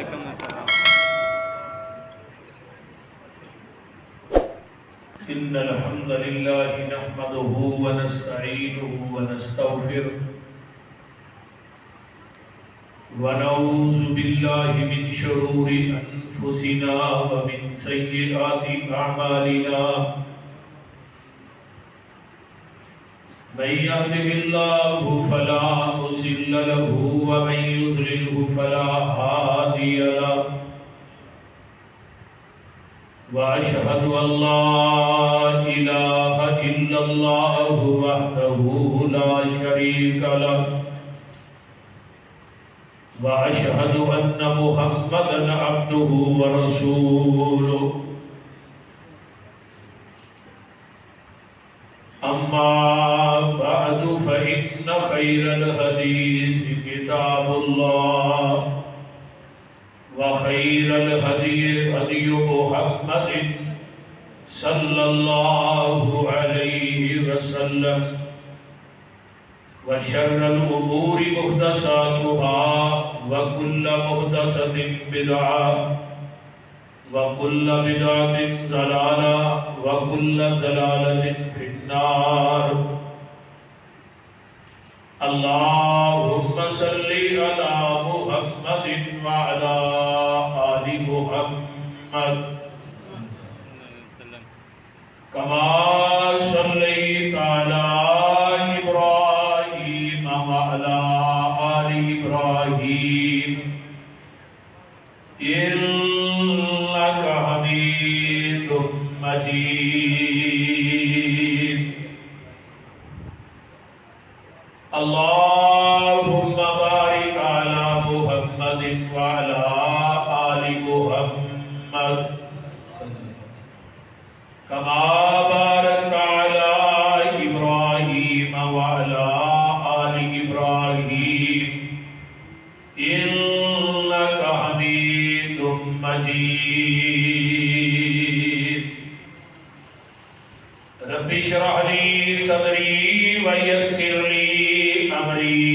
وعلیکم السلام۔ إن الحمد لله نحمده ونستعينه ونستغفره ونعوذ بالله من شرور أنفسنا ومن سيئات أعمالنا من يهده الله فلا مضل له ومن يضلل فلا هادي له وأشهد أن لا إله إلا الله وحده لا شريك له وأشهد أن محمدا عبده ورسوله أما بعد فإن خير الحديث كتاب الله وخير الهدي هدي محمد صلى الله عليه وسلم وشر الأمور محدثاتها وكل محدثة بدعة وكل بدعة ضلالة وكل ضلالة في النار اللهم صل على محمد وعلى آل محمد كما صليت على إبراهيم وعلى آل إبراهيم إنك حميد مجيد اللهم بارك على محمد وعلى آل محمد كما باركت على إبراهيم وعلى آل إبراهيم إنك حميد مجيد رب اشرح لي صدري ويسر لي أمري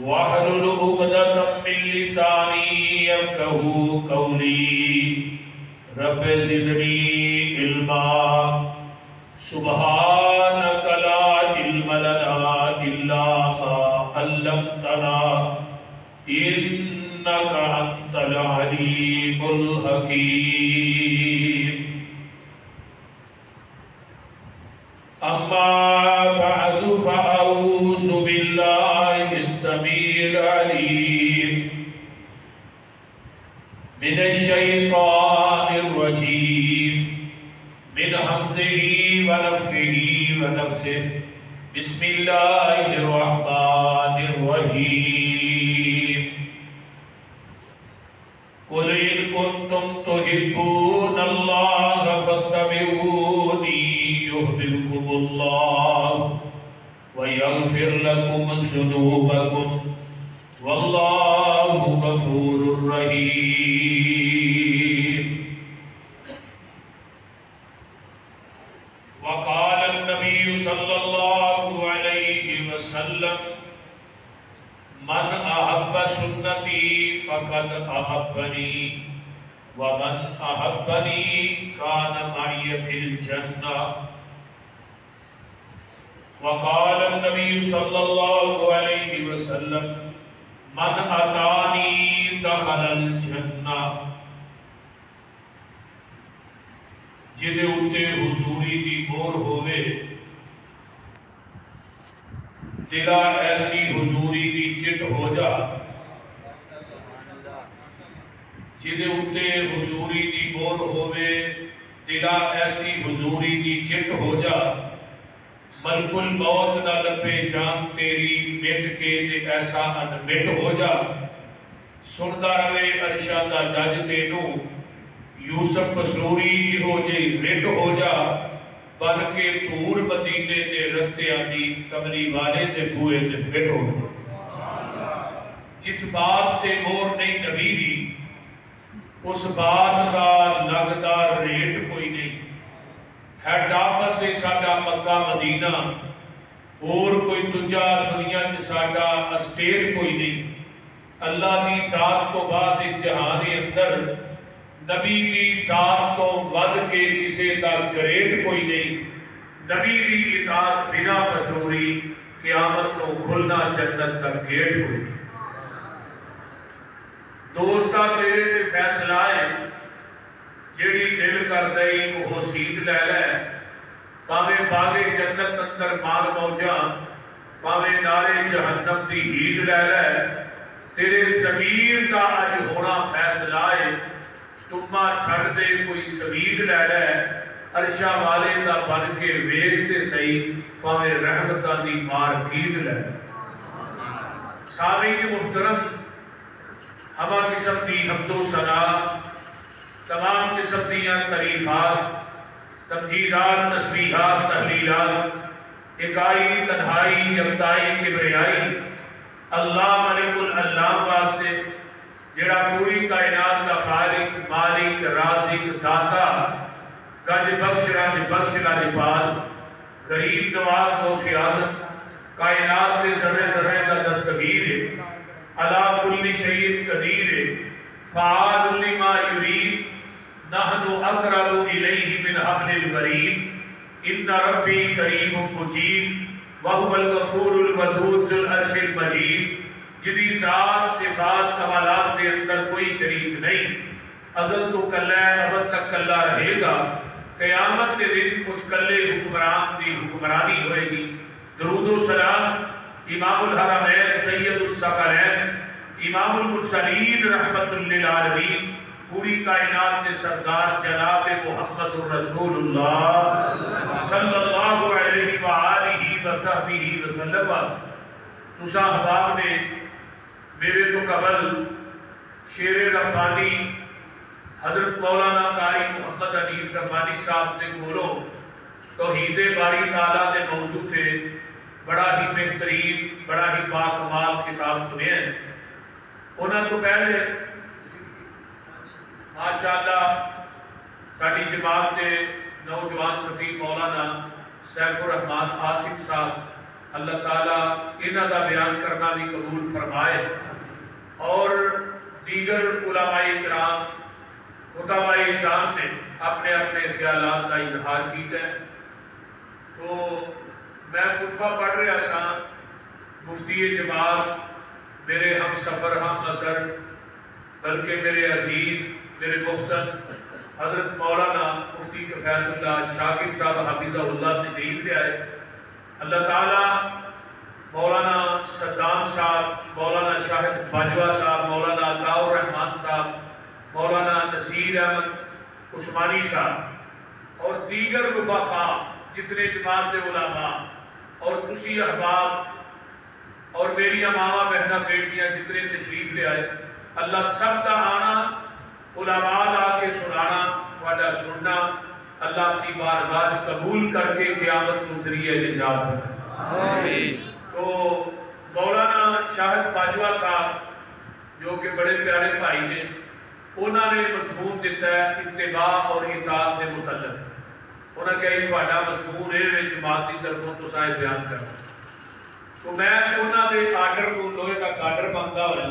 واحلل عقدة من لساني يفقهوا قولي رب زدني علما سبحانك لا علم لنا إلا ما علمتنا إنك أنت العليم الحكيم أما بعد فأعوذ بالله السميع العليم من الشيطان الرجيم من همزه ونفخه ونفسه بسم الله الرحمن الرحيم قل إن كنتم تحبون الله فاتبعوني يحببكم الله ويغفر لكم ذنوبكم والله غفور رحيم وقال النبي صلى الله عليه وسلم من أحب سنتي فقد أحبني ومن أحبني كان معي في الجنة وقال النبي صلى الله عليه وسلم من أتاني دخل الجنة جدے اتے حضوری دی مور ہوئے دلا ایسی حضوری دی چٹ ہو جا جدے اتے حضوری دی مور ہوئے دلا ایسی حضوری دی چٹ ہو جا ملک الموت نہ لپے جان تیری مٹ کے دے ایسا انمٹ ہو جا سندا روے عرشاں دا جج تینو یوسف مسروری ہو جے رٹ ہو جا بن کے دھوڑ مدینے دے رستے آدی کملی والے دے بوئے دے فٹ ہو جا جس بات تے مور نہیں نبی دی اس بات کا لگتا ریٹ کوئی نہیں ہیڈ آفس سے ساڈا مکہ مدینہ اور کوئی تجا دنیا چ ساڈا اسٹیٹ کوئی نہیں اللہ دی ذات تو بعد اس جہان اندر نبی دی ذات تو ود کے کسی دا گریڈ کوئی نہیں. نبی دی اطاعت بنا پسروری قیامت نو کھلنا جنت دا گیٹ کوئی نہیں. دوستا تیرے تے فیصلہ ہے جیڑی دل کر دئی وہ سیدھ لے لے. پاویں باغے جنت اندر مال موجاں پاویں نارے جہنم دی ہیٹ لے لے. تیرے ضمیر دا اج ہونا فیصلہ ہے تما چھڑ دے کوئی سوید لے لے. عرشا والے دا بن کے ویکھ تے صحیح پاویں رحمتاں دی مارکیٹ لے. سامعین محترم، ہما قسم دی حمد و ثنا، تمام قسم دیاں تعریفات، تمجیدات، تسبیحات، تحلیلات، اکائی، تنہائی، یکتائی، کبریائی اللہ ملک العلام واسطے جڑا پوری کائنات کا خالق، مالک، رازق، داتا، گنج بخش، رنج بخش، لاجپال، غریب نواز، غوث اعظم، کائنات کے ذرے ذرے کا دستگیر ہے، علی کل شیء قدیر ہے، فعال لما یرید، نحن اقرب الیہ من حبل الورید، ان ربی قریب مجیب وہو الغفور الودود ذو العرش المجید. جدی ذات صفات کمالات کے اندر کوئی شریک نہیں، ازل تو کلہ ہے، ابد تک کلہ رہے گا. قیامت کے دن اس کلے حکمران دی حکمرانی ہوئے گی. درود و سلام امام الحرمین سید الثقلین امام المرسلین رحمت للعالمین پوری کائنات کے سردار جناب محمد الرسول اللہ صلی اللہ علیہ وآلہ وصحبہ وسلم. تسا احباب نے میرے تو قبل شیر ربانی حضرت مولانا قاری محمد حنیف ربانی صاحب سے کھولو توحید باری تعالیٰ کے موضوع تھے. بڑا ہی بہترین، بڑا ہی باکمال کتاب سنے ہیں. انہوں تو پہلے ماشاءاللہ ساری جماعت کے نوجوان خطیب مولانا سیف الرحمان آصف صاحب اللہ تعالیٰ انہوں کا بیان کرنا بھی قبول فرمائے، اور دیگر علماء کرام خطبہ اعظام نے اپنے اپنے خیالات کا اظہار کیتا ہے. تو میں خطبہ پڑھ رہا سا، مفتی جماعت میرے ہم سفر ہم اثر بلکہ میرے عزیز میرے محسن حضرت مولانا مفتی کفایت اللہ شاکر صاحب حافظہ اللہ تشریف لے آئے. اللہ تعالیٰ مولانا صدام صاحب، مولانا شاہد باجوہ صاحب، مولانا عطاء الرحمان صاحب، مولانا نصیر احمد عثمانی صاحب اور دیگر رفقاء جتنے جماعت کے علماء اور تسی احباب اور میری امامہ بہنہ بیٹیاں جتنے تشریف لے آئے، اللہ سب کا آنا، علماء آ کے سنانا، تھوڑا سننا اللہ اپنی بارگاہ قبول کر کے قیامت کو ذریعہ نجات بنائے. تو مولانا شاہد باجوہ صاحب جو کہ بڑے پیارے بھائی نے، انہوں نے مضمون دیتا ہے اتباع اور اطاعت کے متعلق. انہوں نے کہا تھوڑا مضمون ہے جماعت کی طرفوں تو سائے بیان کرنا. تو میں انہوں نے آرڈر کو لوہے کا آرڈر بنتا ہوا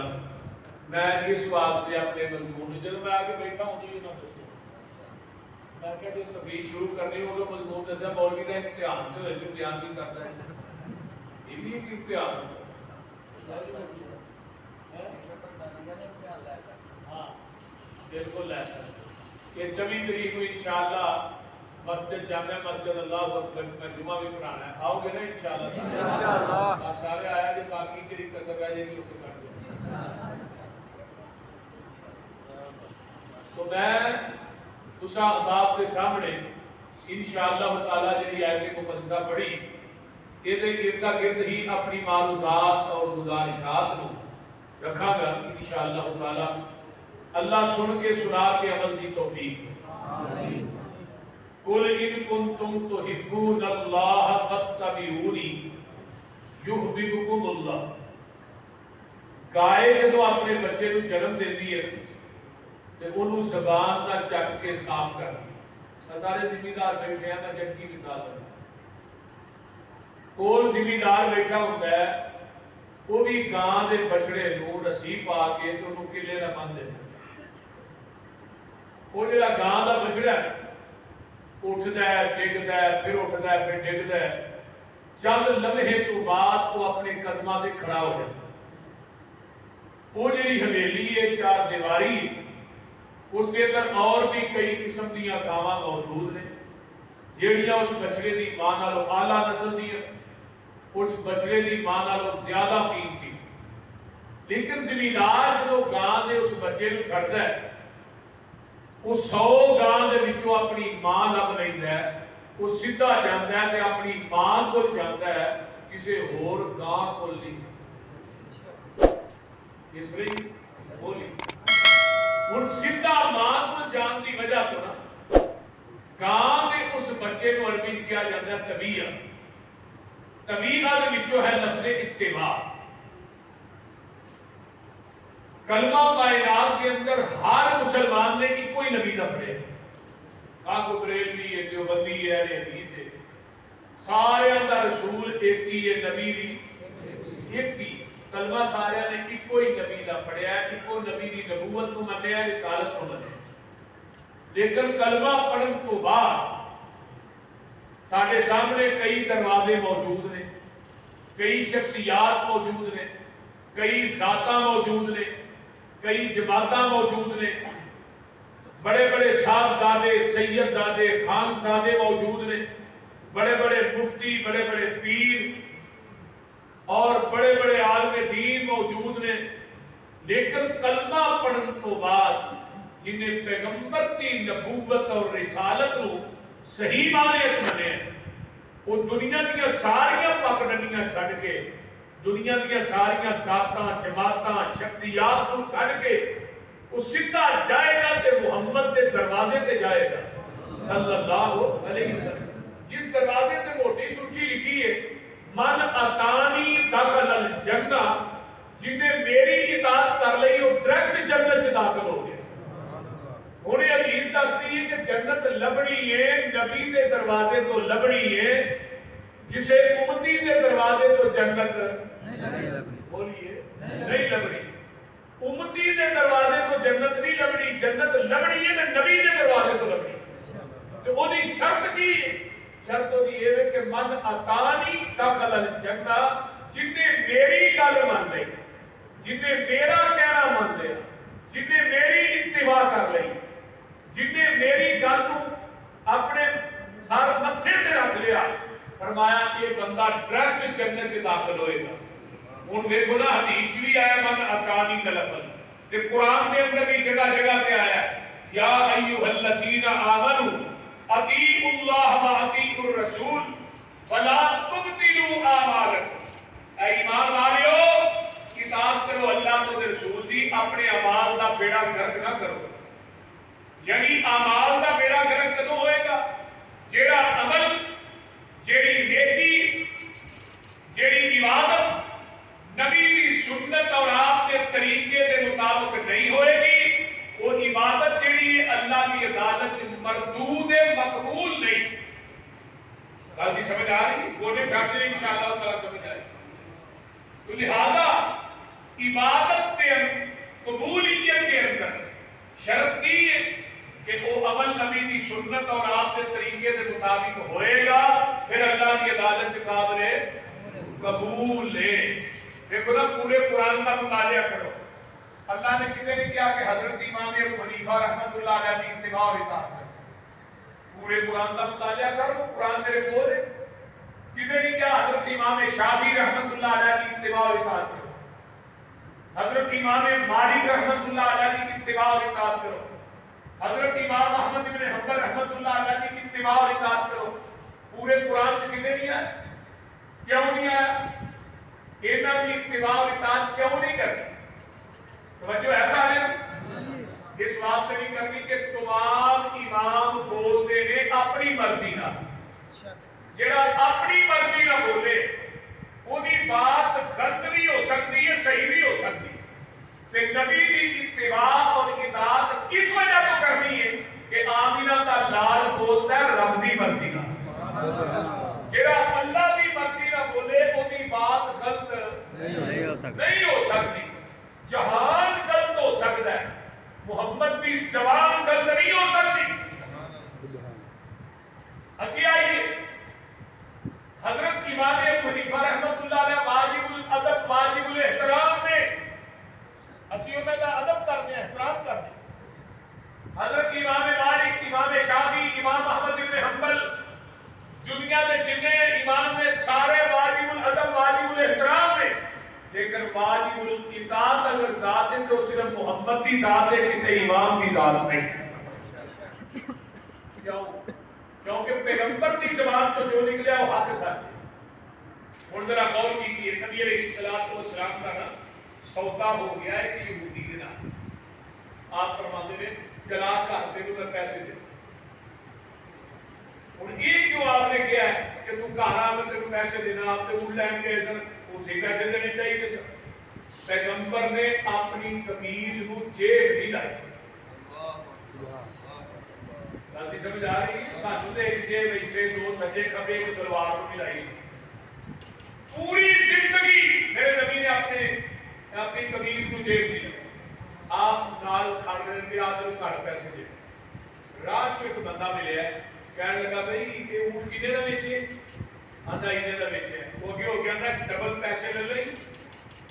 میں اس واسطے اپنے مضمون جب میں آگے بیٹھا ہوں تو یہ نہ دسو میں کہا جب تقریر شروع کرنی ہو تو مضمون دسا مولوی کا امتحان تو ہے جو بیان بھی کرتا ہے یہ بھی ایک امتحان ہاں بالکل ایسا. یہ 24 تاریخ کو انشاءاللہ مسجد جامع مسجد اللہ اکبر میں جمعہ بھی پڑھانا ہے. آؤ گے نا انشاءاللہ سارے آیا جو باقی تیری کسر رہ جائے گی اسے کر دیں. تو میں تسا احباب کے سامنے انشاءاللہ تعالیٰ جی آیت مقدسہ پڑھی یہ ارد گرد ہی اپنی معروضات اور گزارشات کو رکھا گا انشاءاللہ تعالیٰ. اللہ سن کے سنا کے عمل کی توفیق. قل ان کنتم تحبون اللہ فاتبعونی یحببکم اللہ. گائے جدو اپنے بچے کو جنم دیتی ہے تو انہوں زبان نہ چٹ کے صاف کر دی. سارے ذمہ دار بیٹھے ہیں، میں جٹ کی مثال دوں. کول ذمہ دار بیٹھا ہوتا ہے وہ بھی گاں دے بچڑے نو رسی پا کے تو انہوں کلے نہ بن دینا. وہ جڑا گاں دا بچڑا اٹھتا ہے ڈگتا ہے پھر اٹھتا ہے پھر ڈگتا ہے، چند لمحے تو بعد وہ اپنے قدموں سے کھڑا ہو جاتا. وہ جڑی حویلی ہے چار دیواری، اس کے اندر اور بھی کئی قسم دیا گاواں موجود نے جہڑیاں اس بچڑے کی ماں نالوں آلہ نسل دیا، اس بچڑے کی ماں نالوں زیادہ قیمتی. لیکن زمیندار جب گاں دے اس بچے کو چھڑتا ہے، وہ 100 گاں دے وچوں اپنی ماں لب لینا ہے، وہ سیدھا جاتا ہے تے اپنی ماں کو جاتا ہے، کسی ہور گاں کو نہیں. اس لیے بولی ہوں سیدھا ماں کو جان کی وجہ تو نا گاں کے اس بچے کو عربی کیا جاتا ہے طبیعہ. طبیعہ کے وچوں ہے لفظ اتباع. کلمہ کائنات کے اندر ہر مسلمان نے ایک کوئی نبی دا پڑھے، کو بریلوی ہے، دیوبندی ہے، حدیث ہے، سارے دا رسول ایک ہی ہے، نبی بھی ایک ہی. کلمہ سارے نے ایک کوئی نبی دا پڑھیا ہے، ایک کوئی نبی دی نبوت کو منیا ہے، رسالت کو منیا. لیکن کلمہ پڑھن تو بعد سارے سامنے کئی دروازے موجود نے، کئی شخصیات موجود نے، کئی ذاتاں موجود نے، کئی جماعتاں موجود نے، بڑے بڑے صاحبزادے سیدزادے خانزادے موجود نے، بڑے بڑے مفتی بڑے بڑے پیر اور بڑے بڑے عالم دین موجود نے. لیکن کلمہ پڑھن تو بعد جنہیں پیغمبر کی نبوت اور رسالت کو صحیح معنی منیا وہ دنیا دیا ساریاں پگڈنڈیاں چھڈ کے، دنیا دیا ساریاں ذاتاں جماعتاں شخصیات کو چھڈ کے وہ سیدھا جائے گا تے محمد کے دروازے تے جائے گا صلی اللہ علیہ وسلم. جس دروازے تے موٹی سرخی لکھی ہے من اتانی دخل الجنہ، جنہیں میری اطاعت کر لئی وہ ڈائریکٹ جنت سے داخل ہو گیا. ہوں یہ حدیث دستی ہے کہ جنت لبنی ہے نبی کے دروازے تو لبنی ہے، کسی امتی کے دروازے تو جنت بولیے نہیں لبنی. امتی کے دروازے تو جنت نہیں لبنی، جنت لبنی ہے نبی کے دروازے تو لبنی. تو وہ شرط کی شرط ہوگی یہ ہے کہ من اتانی دخل الجنہ، جنہیں میری گل مان لی، جنہیں میرا کہنا مان لیا، جنہیں میری اتباع کر لی، جنہیں میری گل کو اپنے سر متھے تے رکھ لیا، فرمایا یہ بندہ ڈائریکٹ جنت سے داخل ہوئے گا. ہوں دیکھو نا حدیث بھی آیا من اتانی کا لفظ، تے قرآن کے اندر بھی جگہ جگہ پہ آیا یا ایھا الذین آمنوا اطیعوا اللہ واطیعوا الرسول ولا تبطلوا اعمالکم. اے ایمان والو اطاعت کرو اللہ تو رسول دی، اپنے اعمال دا بیڑا گرک نہ کرو. یعنی اعمال دا بیڑا گرک کدوں ہوئے گا؟ جیڑا عمل، جیڑی نیکی، جیڑی عبادت نبی دی سنت اور آپ کے طریقے کے مطابق نہیں ہوئے گی، وہ عبادت جیڑی ہے اللہ کی عدالت مردود مقبول نہیں. گل کی سمجھ آ رہی؟ بولے چاہتے ہیں انشاءاللہ تعالیٰ سمجھ آئے. تو لہذا عبادت کے قبولیت کے اندر شرط کی ہے کہ وہ عمل نبی دی سنت اور آپ کے طریقے کے مطابق ہوئے گا، پھر اللہ کی عدالت سے قابل قبول ہے. دیکھو نا پورے قرآن کا مطالعہ کرو. اللہ نے کتنے نہیں کیا کہ حضرت امام ابو حنیفہ رحمۃ اللہ علیہ کی اتباع اور اطاعت کرو. پورے قرآن کا مطالعہ کرو، قرآن میرے بول ہے. کتنے نہیں کیا حضرت امام شافعی رحمۃ اللہ علیہ کی اتباع اور اطاعت کرو، حضرت امام مالک رحمۃ اللہ علیہ کی اتباع اور اطاعت کرو، حضرت امام احمد بن حنبل رحمۃ اللہ علیہ کی اتباع اور اطاعت کرو. پورے قرآن سے کتنے نہیں آئے؟ کیوں نہیں آیا؟ انہاں کی اتباع اور اطاعت کیوں نہیں کرنی؟ توجہ ایسا ہے اس واسطے نہیں کرنی کہ تمام امام بولتے ہیں اپنی مرضی نہ. جڑا اپنی مرضی نہ بولے وہی بات غلط بھی ہو سکتی ہے صحیح بھی ہو سکتی ہے. کہ نبی کی اتباع اور اطاعت اس وجہ تو کرنی ہے کہ آمینہ کا لال بولتا ہے رب دی مرضی نہ. جڑا اللہ دی مرضی نہ بولے وہی بات غلط نہیں ہو جہان غلط ہو سکتا ہے، محمد کی زبان غلط نہیں ہو سکتی۔ اگے آئیے، حضرت امام ابو حنیفہ رحمۃ اللہ علیہ واجب الادب واجب الاحترام نے اسی انہاں دا ادب کرنے احترام کرنے، حضرت امام مالک، امام شافعی، امام احمد بن حنبل، دنیا میں جتنے امام نے سارے واجب الادب واجب الاحترام نے، لیکن واجب الاطاعت اگر ذات ہے تو صرف محمد کی ذات ہے، کسی امام کی ذات نہیں۔ کیوں؟ کیونکہ پیغمبر کی زبان تو جو نکلے وہ حق سچ ہے۔ ہوں ذرا غور کیجیے، نبی علیہ الصلوۃ والسلام کا نا سودا ہو گیا ہے کہ یہودی کے نام آپ فرماتے ہیں چلا کر تینوں میں پیسے دے، ہوں یہ کیوں آپ نے کیا ہے کہ تو گھر آ میں تینوں پیسے دینا، آپ نے اون لین گئے سن اسے پیسے دینے چاہیے سر۔ پیغمبر نے اپنی قمیض نو جیب نہیں لائی، غلطی سمجھ آ رہی ہے؟ سانو تو ایک جیب اتنے دو سجے کھبے ایک سلوار کو نہیں لائی، پوری زندگی میرے نبی نے اپنی قمیض کو جیب نہیں لائی۔ آپ نال کھڑ رہے تھے، آدھے گھر پیسے دے، راہ چ ایک بندہ ملیا کہنے لگا بھائی یہ اونٹ کنے کا بیچے؟ آدھا اینے کا بیچے، وہ اگے ہو گیا ڈبل پیسے لے لے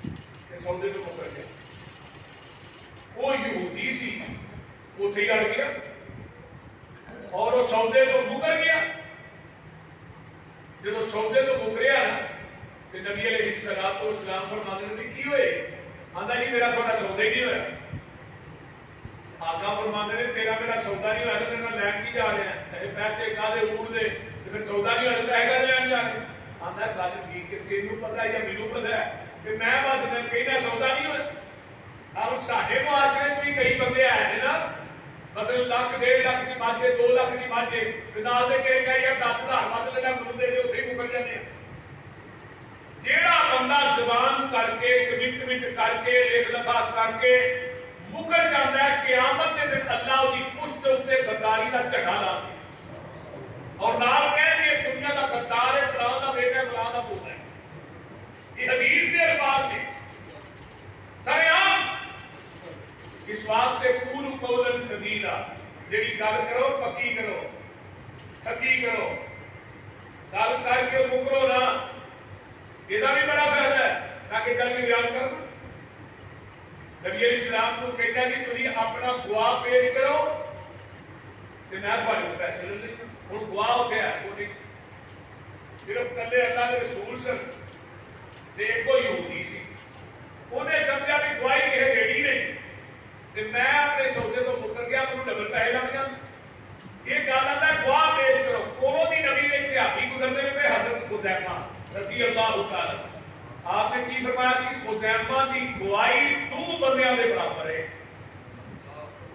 کہ سودے تو مکر گیا۔ وہ یہودی سی اتنے ہی اڑ گیا اور وہ سودے تو مکر گیا۔ جب سودے تو مکریا نا تو نبی علیہ الصلوۃ والسلام فرماتے ہیں کی ہوئے؟ آندا جی میرا تھوڑا سودا ہی نہیں ہوا۔ آقا فرماتے ہیں تیرا میرا سودا نہیں ہوا تو میرا لین کی جا رہے ہیں پیسے کالے اونٹ دے تو پھر سودا نہیں ہوا تو پیسے کالے لین جا رہے ہیں۔ آندا گل ٹھیک ہے، تینوں پتہ ہے یا مینوں پتہ ہے کہ میں بس کہنا سودا نہیں ہوا۔ اب ساڈے معاشرے چ بھی کئی بندے آئے ہیں نا، مثلا لاکھ ڈیڑھ لاکھ کی ماجھے 2 لاکھ کی ماجھے نال دے کہ یار 10,000 مت لگا منہ دے اتنے ہی مکر جانے۔ جیڑا بندہ زبان کر کے کمٹمنٹ کر کے لکھ لکھا کر کے مکر جاتا ہے، قیامت کے دن اللہ اس کی پشت اتنے غداری کا جھنڈا لا دے اور نال کہیں گے دنیا کا غدار ہے، فلاں کا بیٹا ہے، فلاں کا پوتا ہے۔ یہ حدیث کے الفاظ نے سارے عام اس واسطے قول قولا سدیدا، جیڑی گل کرو پکی کرو، پکی کرو، گل کر کے مکرو نہ، یہ بھی بڑا فائدہ ہے تاکہ چل کے بیان کر دو۔ نبی علیہ السلام کو کہتا ہے کہ تھی اپنا گواہ پیش کرو کہ میں تھوڑے کو پیسے لے لینا۔ ہوں گواہ اتنے ہے وہ نہیں صرف کلے اللہ کے رسول سن تے ایک یہودی سی، انہیں سمجھا بھی گواہی کسی ریڑی نہیں تے میں اپنے سودے تو مکر گیا، مجھے ڈبل پیسے لگ جان۔ یہ گل آتا ہے گواہ پیش کرو۔ کولوں دی نبی نے ایک صحابی گزرتے ہوئے حضرت حذیفہ رضی اللہ تعالی، آپ نے کی فرمایا سی حذیفہ دی گواہی 2 بندیاں دے برابر ہے۔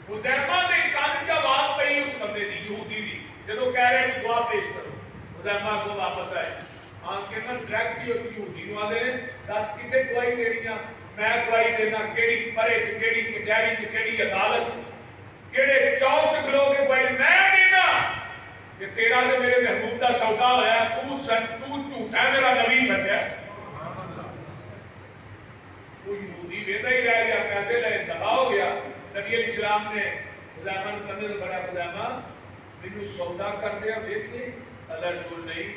حذیفہ دے کان چ آواز پئی اس بندے دی یہودی دی جدوں کہہ رہے ہیں گواہ پیش کرو، حذیفہ کو واپس آئے آن کے نا ڈائریکٹ ہی اس یہودی نو آدھے نے دس کتنے گواہی دینی آ؟ میں گواہی دینا کیڑی پرے چ کیڑی کچہری چ کیڑی عدالت چ کیڑے چوک چ کھلو کے گواہی میں دینا کہ تیرا تے میرے محبوب دا سودا ہویا ہے، تو جھوٹا ہے، میرا نبی سچ ہے۔ وہ یہودی ویدا ہی رہ گیا، پیسے لے دفاع ہو گیا۔ نبی علیہ السلام نے حذیفہ نو کہنے بڑا حذیفہ مینوں سودا کر دیا دیکھے، اللہ رسول نہیں،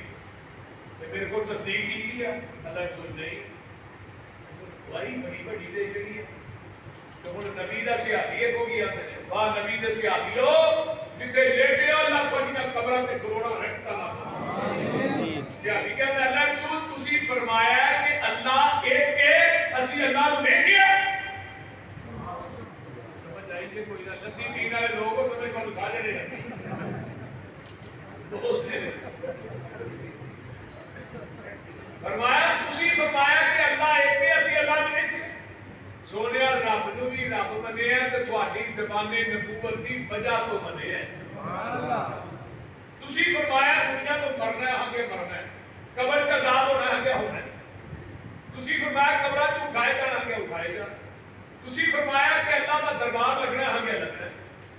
میرے کو تصدیق کی تھی اللہ رسول نہیں، گواہی بڑی بڑی دے چڑی ہے۔ تو ہوں نبی کا سیاحی ایک ہو گیا، واہ نبی کے سیاحی ہو جتنے لیٹے ہو اللہ تھوڑی قبراں تے کروڑاں رحمت لا۔ سیاحی کہتا اللہ رسول تسی فرمایا ہے کہ اللہ ایک کے اسی اللہ نو ویکھیا۔ سمجھ آئی جی کوئی نہ لسی پین والے لوگ ہو سمجھ کو سارے نے فرمایا تسی فرمایا کہ اللہ ایک کے اسی اللہ نو ویکھیا۔ سونیا رب نو بھی رب منے ہے تے تہاڈی زبان نبوت دی وجہ تو منے ہے۔ تسی فرمایا دنیا تو مرنا ہے، آگے مرنا ہے، قبر چ عذاب ہونا ہے، آگے ہونا ہے۔ تسی فرمایا قبراں چ اٹھائے جانا، آگے اٹھائے جانا۔ تسی فرمایا کہ اللہ کا دربار لگنا ہے، آگے لگنا ہے۔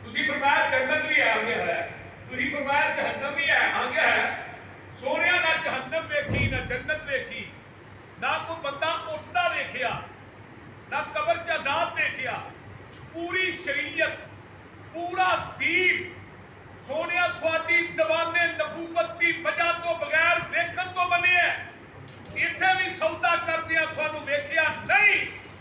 تسی فرمایا جنت بھی ہے، آگے ہے۔ تسی فرمایا جہنم بھی ہے، آگے ہے۔ سونیا نہ جہنم ویکھی نہ جنت ویکھی، نہ کوئی بندہ اٹھتا ویکھیا، نہ قبر چ عذاب دیکھیا، پوری شریعت پورا دین سونیا تھوڑی زبان نبوت کی وجہ تو بغیر ویکھن تو بنے ہے، اتنے بھی سودا کردیا تھانوں ویکھیا نہیں،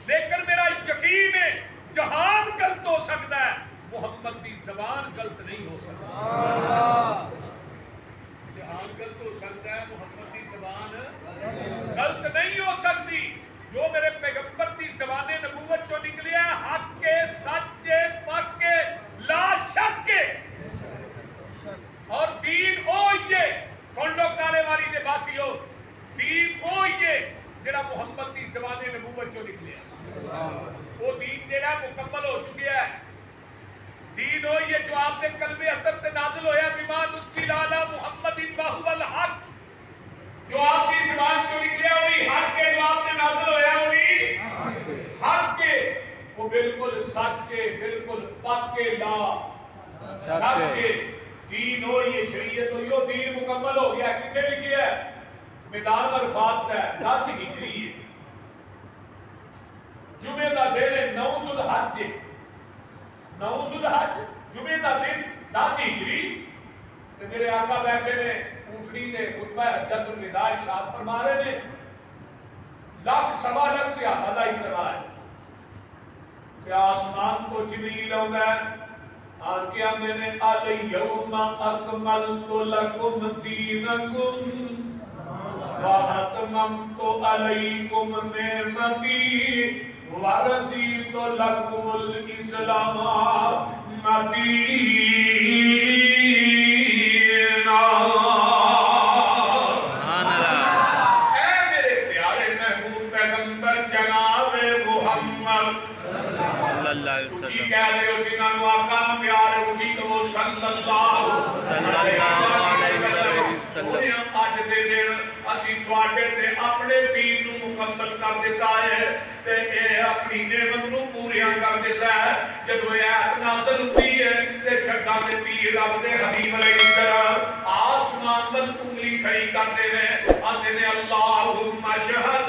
لیکن میرا یقین ہے جہان غلط ہو سکتا ہے، محمد کی زبان غلط نہیں ہو سکتی۔ جہان غلط ہو سکتا ہے، محمد کی زبان غلط نہیں ہو سکتی۔ جو میرے پیغمبر کی زبان نبوت جو نکلی ہے، حق کے، سچ کے، پاک کے، لا شک کے، اور دین اوئیے سن لو کالے والی دے باسیو، دین اوئیے جڑا محمد کی زبان نبوت جو نکلے ہے، وہ دین جڑا مکمل ہو چکی ہے۔ دین ہوئی ہے جو آپ نے قلب حضرت نازل ہویا بما نزل علی محمد فہو الحق، جو آپ کی زبان جو نکلیا ہوئی حق کے، جو آپ نے نازل ہویا ہوئی حق کے، وہ بالکل سچے، بالکل پاکے لا سچ کے دین ہوئی ہے، شریعت ہوئی، وہ دین مکمل ہو گیا۔ کچھے لکھی ہے میدان عرفات ہے 10 ہجری ہے، جمعہ دا دن 9 ذو الحج، 9 ذو الحج جمعہ دا دن 10 ہجری، تے میرے آقا بیٹھے نے اونٹنی نے خطبہ حجۃ الوداع ارشاد فرما رہے نے، لاکھ سوا لاکھ صحابہ دا اجتماع ہے کہ آسمان تو جبریل آندا ہے، آن کے آندے نے الیوم اکملت لکم دینکم وَأَتْمَمْتُ عَلَيْكُمْ نِعْمَتِي وَرَضِيتُ لَكُمُ الْإِسْلَامَ دِینًا۔ اے میرے پیارے محبوب پیغمبر جناب محمد صلی اللہ علیہ وسلم، اچھی کہہ رہے ہو جنہاں نو آقا پیار ہے، اچھی تو وہ صلی اللہ علیہ وسلم۔ آج دے دن اسی تواڈے تے اپنے دین نو مکمل کر دیتا ہے تے اے اپنی نعمت نو پوریا کر دیتا ہے۔ جدو اے آیت نازل ہوتی ہے تے جھگا دے پیر رب دے حبیب علیہ السلام آسمان ول انگلی کھڑی کرتے ہیں، آندے نے اللہم اشہد،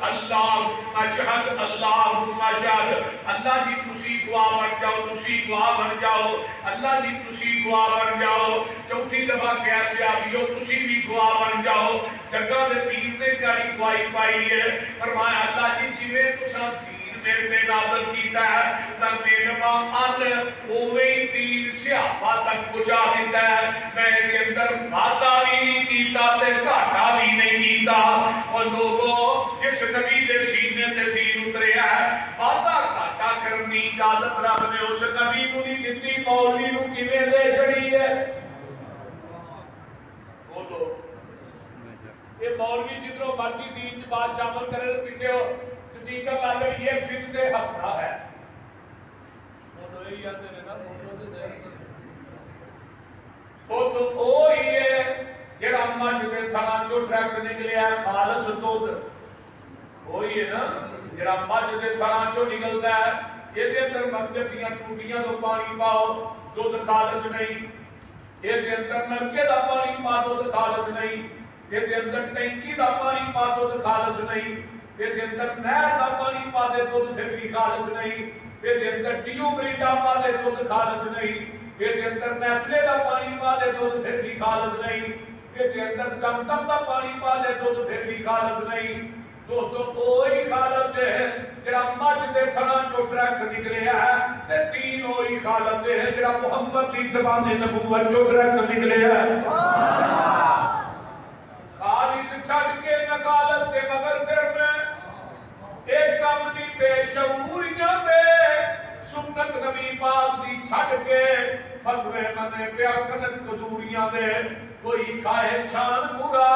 اللہم اشہد، اللہم اشہد، اللہ جی تسی گواہ بن جاؤ، تسی گواہ بن جاؤ، اللہ جی تسی گواہ بن جاؤ۔ چوتھی دفعہ کیسے آدیو تسی بھی گواہ بن جاؤ۔ جگہ دے پیر نے گاڑی گواہی پائی ہے، فرمایا اللہ جی جویں تساں دین میرے تے نازل کیتا ہے میں میرے ان اوویں دین صحابہ تک پہنچا دیتا ہے، میں دے اندر وعدہ بھی نہیں کیتا تے گھاٹا بھی نہیں کیتا۔ اور لوگوں جس نبی دے سینے تے دین اتریا ہے، وعدہ گھاٹا کرنی اجازت رب نے اس نبی نو نہیں دتی، مولوی نو کیویں دے چھڑی ہے؟ بولو یہ مولوی جدھروں مرضی دین بات شامل کرے تو پیچھے سٹیکر لا دے یہ بدعت حسنہ ہے۔ خود وہی ہے جڑا مجھ دے تھاں چوں ڈائریکٹ نکلیا ہے خالص دودھ، وہی ہے نا جڑا مجھ دے تھاں چوں نکلتا ہے، یہ دے اندر مسجد دیاں ٹوٹیاں تو پانی پاؤ دودھ خالص نہیں، یہ دے اندر نلکے دا پانی پا دودھ خالص نہیں، یہ دے اندر ٹینکی دا پانی پا دودھ خالص نہیں، یہ دے اندر نہر دا پانی پا دے دودھ پھر بھی خالص نہیں، یہ دے اندر ڈیو بریٹا پا دے دودھ خالص نہیں، یہ دے اندر نیسلے دا پانی پا دے دودھ پھر بھی خالص نہیں، یہ دے اندر زمزم دا پانی پا دے دودھ پھر بھی خالص نہیں۔ تو وہی خالص ہے جڑا مجھ دے تھنا چوں ڈائریکٹ نکلیا ہے، تے دین وہی خالص ہے جڑا محمد دی زبان نبوت چوں ڈائریکٹ نکلیا ہے۔ خالص چھڑ کے نخالص دے مگر پھر میں ایک کم دی بے شعوریاں دے سنت نبی پاک دی چھڑ کے فتوے منے پیا کنت قدوریاں دے، کوئی کھائے چھان پورا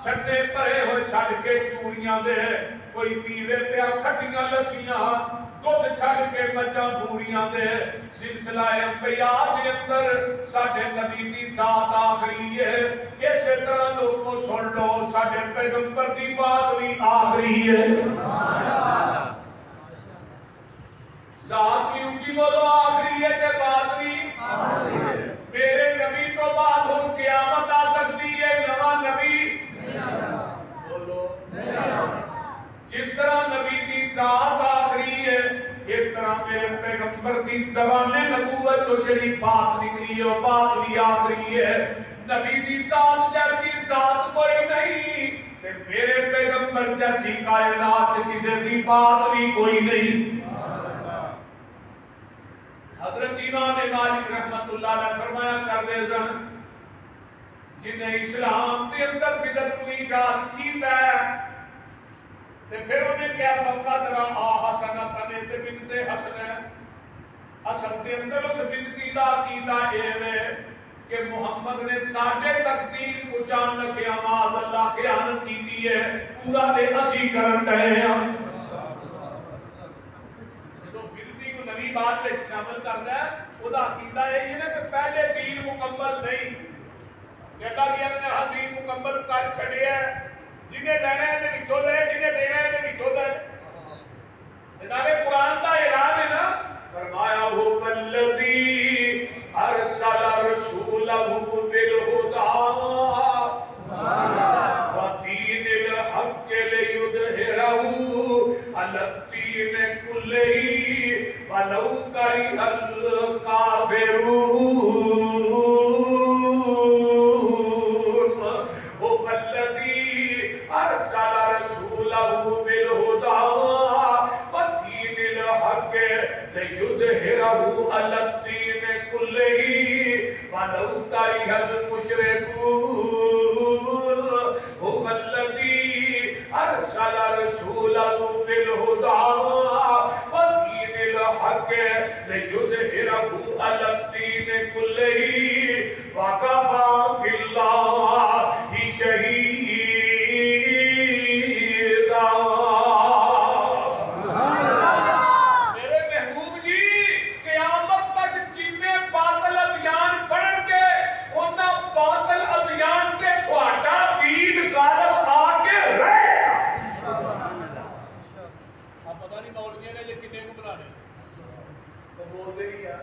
چھٹے پرے ہوئے چھڑ کے چوریاں دے، کوئی پیوے پیا کھٹیاں لسیاں دودھ چھڑ کے مچاں پوریاں دے۔ سلسلہ انبیاء دے اندر ساڈے نبی دی ذات آخری ہے، اسی طرح لوگوں سن لو ساڈے پیغمبر دی بات بھی آخری ہے۔ ذات بھی اونچی بولو آخری ہے تے بات بھی آخری ہے۔ میرے نبی تو بعد ہن قیامت آ سکتی ہے، نواں نبی بولو جس طرح نبی دی ذات آخری اس طرح میرے پیغمبر دی زبان نبوت تو جڑی بات نکلی ہے بات بھی آخری ہے. نبی دی ذات جیسی ذات کوئی نہیں تے میرے پیغمبر جیسی کائنات کسی دی بات بھی کوئی نہیں. حضرت امام مالک رحمت اللہ علیہ فرمایا کردے سن جنہیں اسلام کے اندر بدعت کو ایجاد کیتا ہے تے پھر انہیں کیا فقط رہا حسنۃ تے بدعت حسن ہے. اصل کے اندر اس بدعتی دا عقیدہ یہ ہے کہ محمد نے ساڈے تقدیر کو جان کے معاذ اللہ خیانت کی ہے پورا تے اسی کرن رہے ہیں. نبی بات میں شامل کرتا ہے وہ عقیدہ یہ ہے کہ پہلے دین مکمل نہیں کہتا کہ اپنے ہر دین مکمل کر چھڑے ہے جنہیں لینا ہے تو بچھو دے جنہیں دینا ہے تو بچھو دے. جناب قرآن کا اعلان ہے نا فرمایا ہو والذی ارسل رسولہ بالہدی ودین الحق لیظہرہ علی الدین کلہ وَلَوْ كَرِهَ الْكَافِرُونَ هُوَ الَّذِي أَرْسَلَ رَسُولَهُ بِالْهُدَى وَدِينِ الْحَقِّ لِيُظْهِرَهُ عَلَى الدِّينِ كُلِّهِ وَلَوْ كَرِهَ الْمُشْرِكُونَ هُوَ الَّذِي أَرْسَلَ رَسُولَهُ بِالْهُدَى الحق لیظہرہ علی الدین کلہ وکفی باللہ شہیدا. میرے محبوب جی قیامت تک جننے باطل ادیان پڑھن گے انہاں باطل ادیان کے تہاڈا دین غالب آ کے رہے گا. اب پتہ نہیں مولویوں نے یہ کتنے کو بنا رہے بولتے نہیں ہے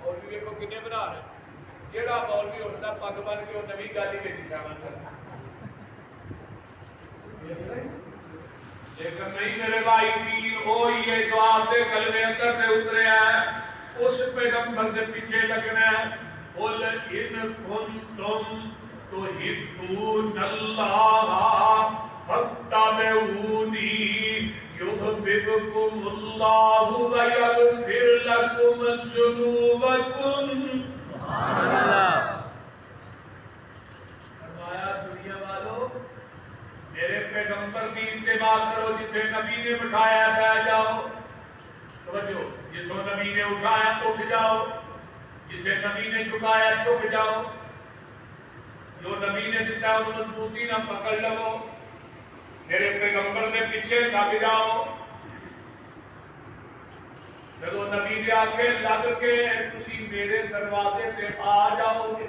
مولوی دیکھو کنے بنا رہے جہاں مولوی اٹھتا پگ بن کے وہ نوی گل ہی شامل کرتا. لیکن نہیں میرے بھائی دین وہی ہے جو آپ کے کلمے اندر نے اترے ہے اس پیغمبر کے پیچھے لگنا ہے. قل ان کنتم تحبون اللہ فاتبعونی يحببكم الله ويغفر لكم ذنوبكم. سبحان اللہ. فرمایا دنیا والو میرے پیغمبر کی اتباع کرو جتھے نبی نے بٹھایا بیٹھ جاؤ. توجہ جتھوں نبی نے اٹھایا اٹھ جاؤ جتھے نبی نے جھکایا جھک جاؤ جو نبی نے دیتا وہ مضبوطی نہ پکڑ لو میرے پیغمبر کے پیچھے لگ جاؤ. جب نبی دے آکھے لگ کے تسی میرے دروازے پہ آ جاؤ گے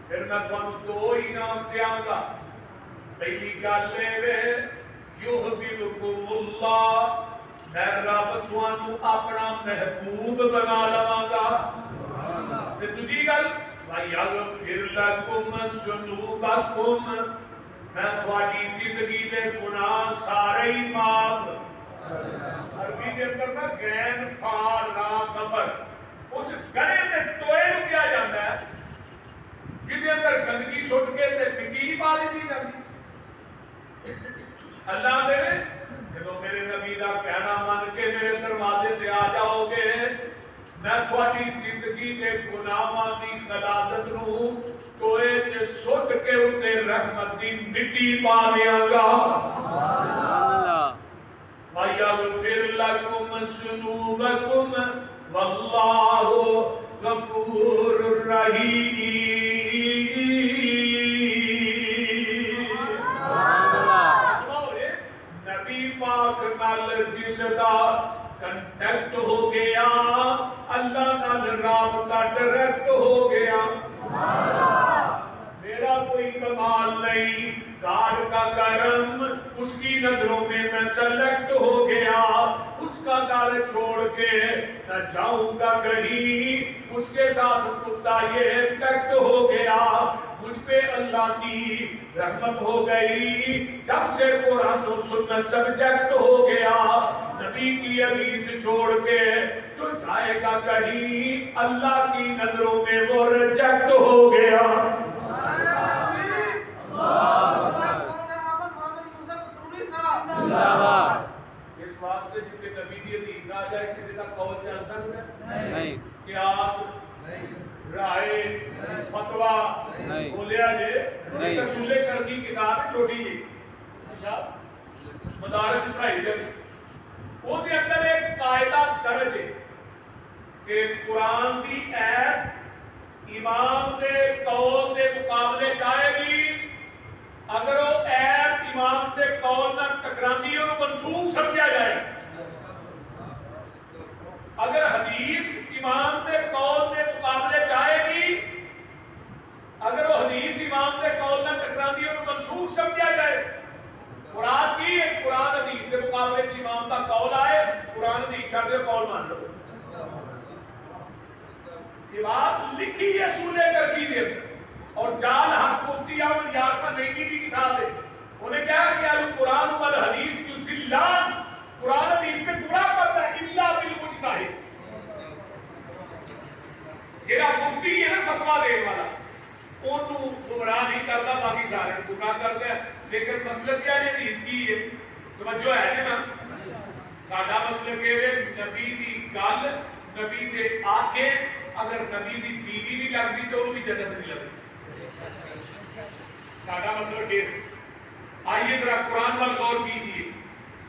پھر میں تمہیں دو انعام دیاں گا. پہلی گل ہے یحببکم اللہ میں رب تمہیں اپنا محبوب بنا لواں گا. تے دوجی گل وَيَغْفِرْ لَكُمْ ذُنُوبَكُمْ میں تھوڑی زندگی دے گناہ سارے ہی معاف. عربی کے اندر نا غین فار لا کفر اس گڑے تے ٹوئے نو کیا جاتا ہے جن کے اندر گندگی سٹ کے تے مٹی نہیں پا دی جاتی. اللہ میرے جب میرے نبی دا کہنا مان کے میرے دروازے تے آ جاؤ گے میں تھوڑی زندگی دے گناہاں دی خلاصت نو ٹوئے چ سٹ کے اتے رحمت دی مٹی پا دیاں گا. وَيَغْفِرْ لَكُمْ ذُنُوبَكُمْ وَاللَّهُ غَفُورٌ رَحِيمٌ. نبی پاک نال جس دا کنٹیکٹ ہو گیا اللہ نال رابطہ ڈائریکٹ ہو گیا. میرا کوئی کمال نہیں گاڈ کا کرم اس کی نظروں میں سلیکٹ ہو گیا. اس کا گھر چھوڑ کے نہ جاؤں گا کہیں اس کے ساتھ کتا یہ پیکٹ ہو گیا. مجھ پہ اللہ کی رحمت ہو گئی جب سے قرآن و سنت سبجیکٹ ہو گیا. نبی کی حدیث چھوڑ کے جو جائے گا کہیں اللہ کی نظروں میں وہ ریجیکٹ ہو گیا. اس واسطے جتنے نبی کی حدیث آ جائے کسی کا قول چل سکتا ہے نہیں. قیاس رائے فتویٰ بولیا جے رسول کرخی کتاب ہے چھوٹی جی مدارج پڑھائی جائے وہ دے اندر ایک قاعدہ درج ہے کہ قرآن کی ایت امام دے قول دے مقابلے چاہے گی اگر وہ ایت امام دے قول نہ ٹکراندی ہے وہ منسوخ سمجھا جائے. اگر حدیث امام دے قول دے مقابلے چاہے گی اگر وہ حدیث امام دے قول نہ ٹکراندی ہے وہ منسوخ سمجھا جائے. قرآن کی ایک قرآن حدیث کے مقابلے سے امام کا قول آئے قرآن حدیث چھڑ کے قول مان لو. یہ بات لکھی ہے سولے کرخی دے اور جال حق مفتی احمد یار کا نئی کی کتاب ہے. انہیں کہا کہ القرآن والحدیث کی ذلان قرآن حدیث پہ پورا کرتا ہے الا بالمجتہد. جہاں مفتی ہے نا فتویٰ دینے والا انہوں گمراہ نہیں کرتا باقی سارے گمراہ کرتے ہیں. لیکن مسلک کیا ہے حدیث کی ہے توجہ ہے نا ساڈا مسلک ہے نبی دی گل نبی دے آکھے اگر نبی دی بیوی بھی لگدی تو انہوں بھی جنت نہیں لگتی. ساڈا مسلک ہے. آئیے ذرا قرآن وال غور کیجیے.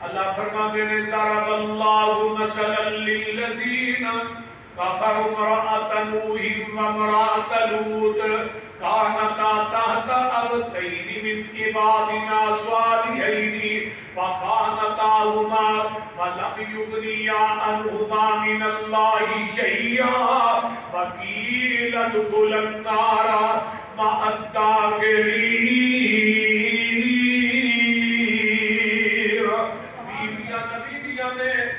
اللہ فرماتے ہیں ضرب اللہ مثلا للذین كفروا امرأة نوح وامرأة لوط كانتا تحت عبدين من عبادنا صالحين فخانتاهما فلم يغنيا عنهما من الله شيئا وقيل ادخلا النار مع الداخلين.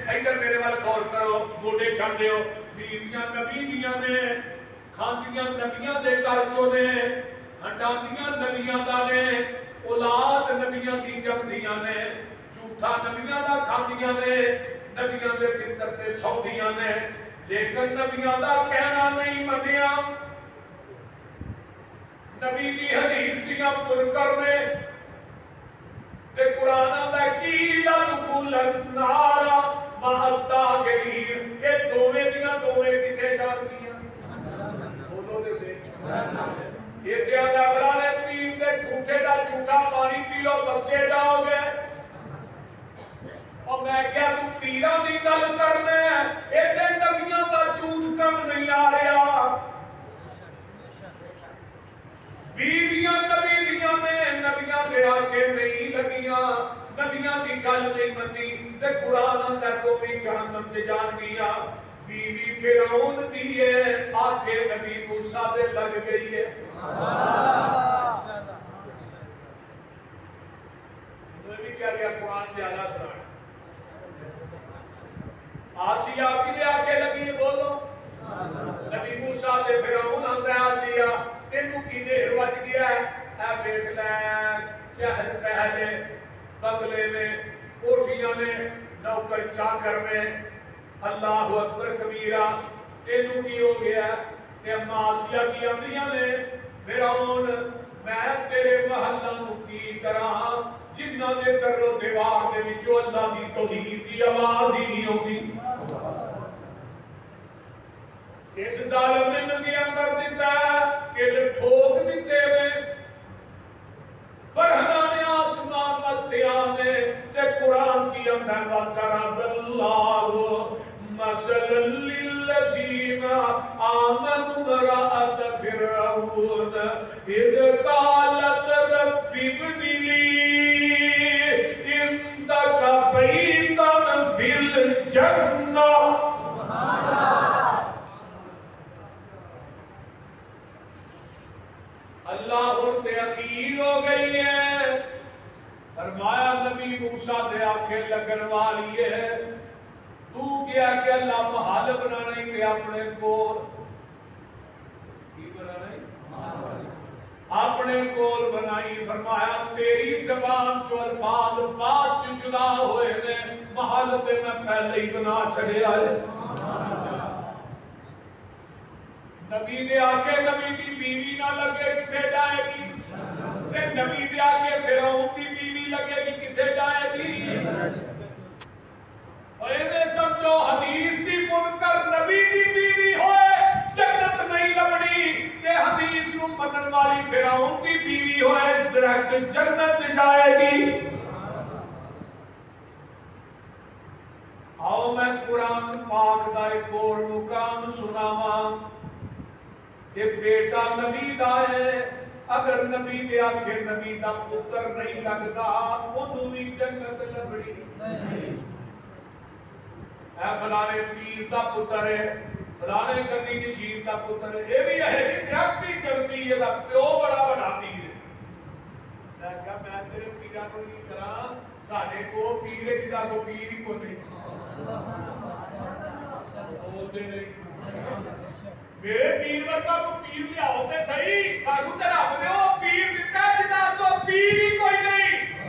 ادھر میرے وال غور کرو گوڈے چھڑ دیو. بیویاں نبی دیاں نے کھاندیاں نبیاں دے گھر چوں نے ہٹاندیاں نبیاں دا نے اولاد نبیاں دی جمدیاں نے جھوٹا نبیاں دا کھاندیاں نے نبیاں دے بستر تے سودیاں نے لیکن نبیاں دا کہنا نہیں منیا. نبی دی حدیث دیاں منکر نے تے قرآن دا قیل ادخل النار مع الداخلین. یہ دوویں دیاں دوویں کتھے جان گیاں بولو تے صحیح. یہ تے داخلہ نے پیر تے جھوٹے دا جھوٹا پانی پی لو بخشے جاؤ گے. اور میں کیا تو پیراں دی گل کرنا ہے ایتھے نبیاں دا جھوٹ کم نہیں آ رہا. بیویاں نبی دیاں نے نبیاں دے آنکھیں نہیں لگیاں نبیاں دی گل نہیں منی تے قرآن اندر تو بھی جہنم تے جان گیا. بیوی فرعون دی ہے آنکھیں نبی موسیٰ دے لگ گئی ہے. انہوں نے بھی کیا گیا قرآن زیادہ سنا. آسیہ کی دے آنکھیں لگی ہے بولو نبی موسیٰ دے فرعون اندر آسیہ تینوں کی دیر وج گیا ہے. اے بیٹھ لیں چہل پہلے بگلے میں کوٹھیاں میں نوکر چاکر میں اللہ اکبر کبیرہ تینوں کی ہو گیا. تے اما آسیہ کی اندیاں نے فرعون میں تیرے محلہ نو کی کراں جنہ دے در و دیوار دے وچوں اللہ دی توحید دی آواز ہی نہیں ہوندی. اس ظالم نے نگیاں کر دیتا ہے کہ ٹھوک دیتے ہیں برہنان آسمان والتیانے تے قرآن کی اندر وَضَرَبَ اللَّهُ مَثَلًا لِلَّذِينَ آمَنُوا امْرَأَتَ فِرْعَوْنَ إِذْ قَالَتْ رَبِّ ابْنِ لِي عِندَكَ بَيْتًا فِي الْجَنَّةِ. اللہ ان پہ اخیر ہو گئی ہے. فرمایا نبی موسیٰ دے آنکھیں لگن والی ہے. تو کیا کہ اللہ محل بنانا ہی کہ اپنے کول کی بنانا ہی اپنے کول بنائی. فرمایا تیری زبان چو الفاظ بات چ جدا ہوئے نے محل تے میں پہلے ہی بنا چھڑے آئے نبی دے آکے نبی دی بیوی نہ لگے کتھے جائے گی تے نبی دے آکے فرعون دی بیوی لگے گی کتھے جائے گی اور انہیں سمجھو حدیث دی منکر نبی دی بیوی ہوئے جنت نہیں لبنی تے حدیث نو منن والی فرعون دی بیوی ہوئے ڈائریکٹ جنت جائے گی آؤ میں قرآن پاک دا ایک اور مقام سناواں کہ بیٹا نبی دا ہے اگر نبی دے آکھے نبی دا پتر نہیں لگدا انہوں بھی جنت لبڑی اے فلانے پیر دا پتر ہے فلانے گدی نشین دا پتر ہے یہ بھی ہے کہ ڈائریکٹ چلتی ہے دا پیو بڑا بڑا پیر ہے میں کہا میں تیرے پیرا کو نہیں کراں ساڈے کو پیر ہے جدا کو پیر ہی کو نہیں بولتے نہیں میرے پیر ورگا تو پیر لیا ہوتے صحیح سانو تے رب نے وہ پیر دیتا ہے جدا تو پیر ہی کوئی نہیں